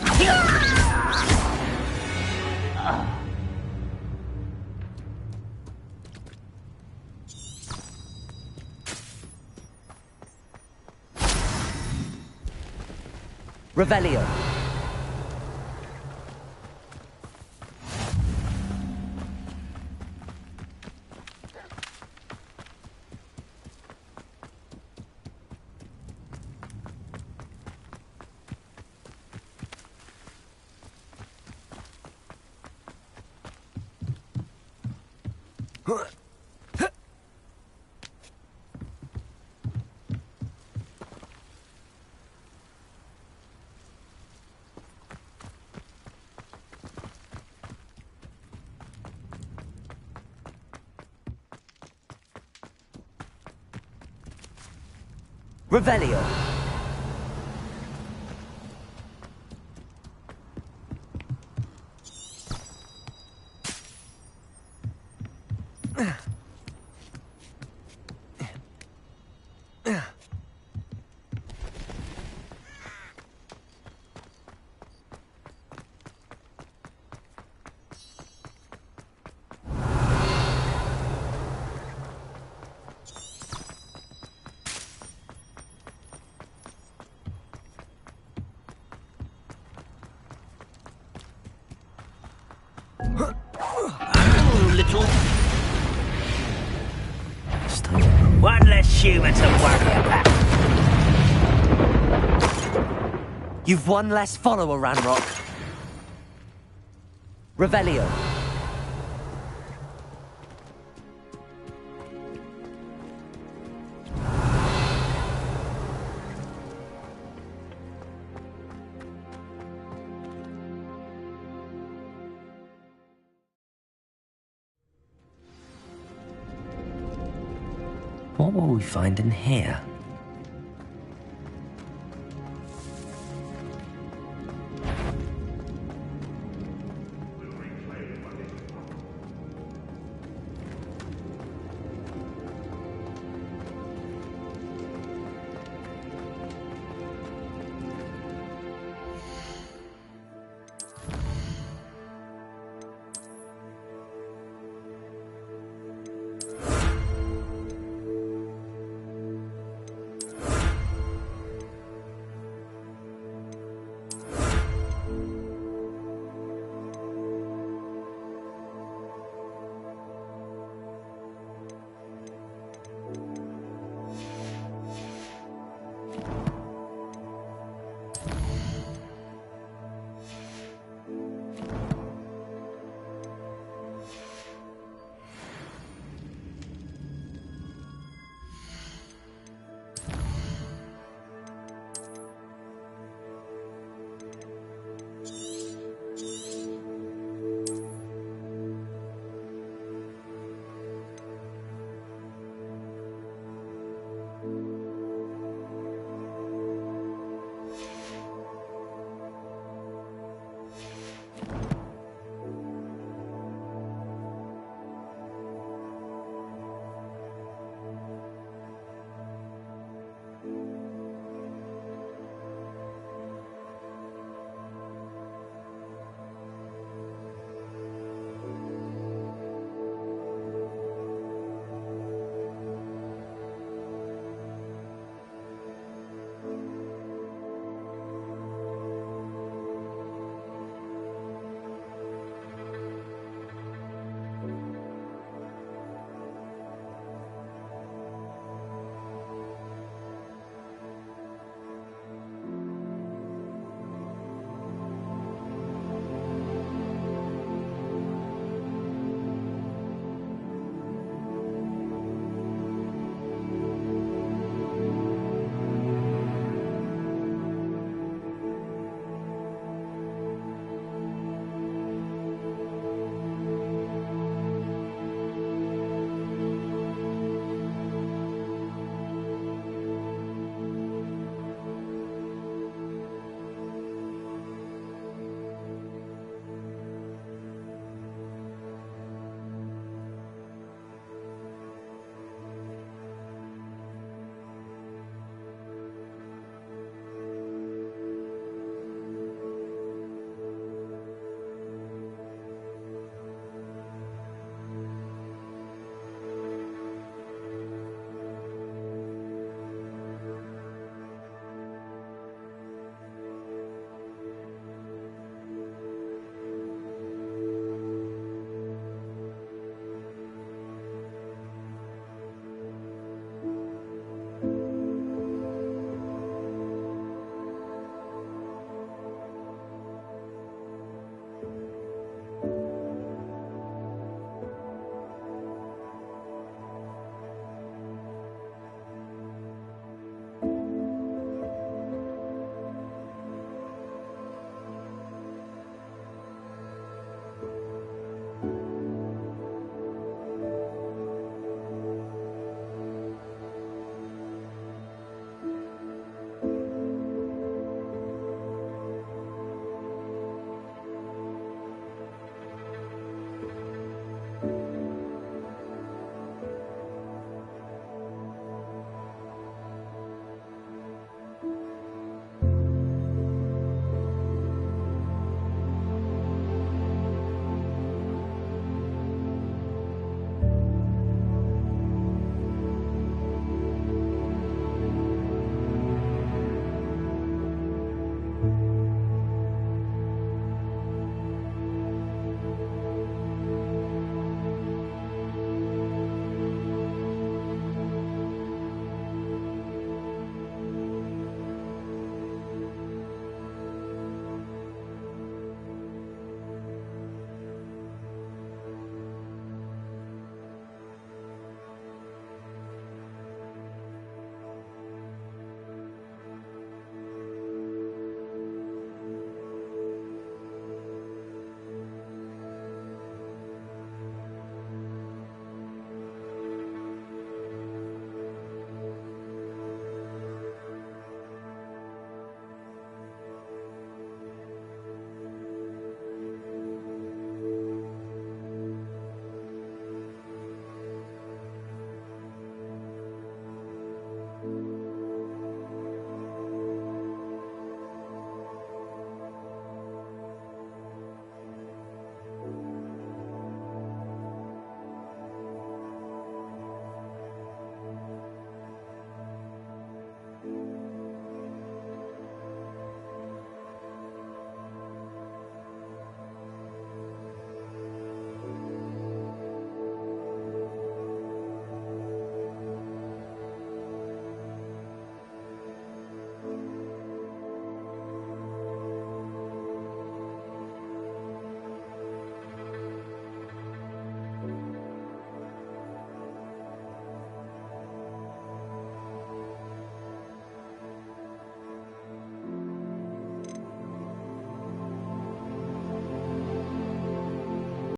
[SPEAKER 13] Revelio. Revelio.
[SPEAKER 10] Little. One less human to worry about.
[SPEAKER 13] You've one less follower, Ranrock. Revelio.
[SPEAKER 1] What will we find in here?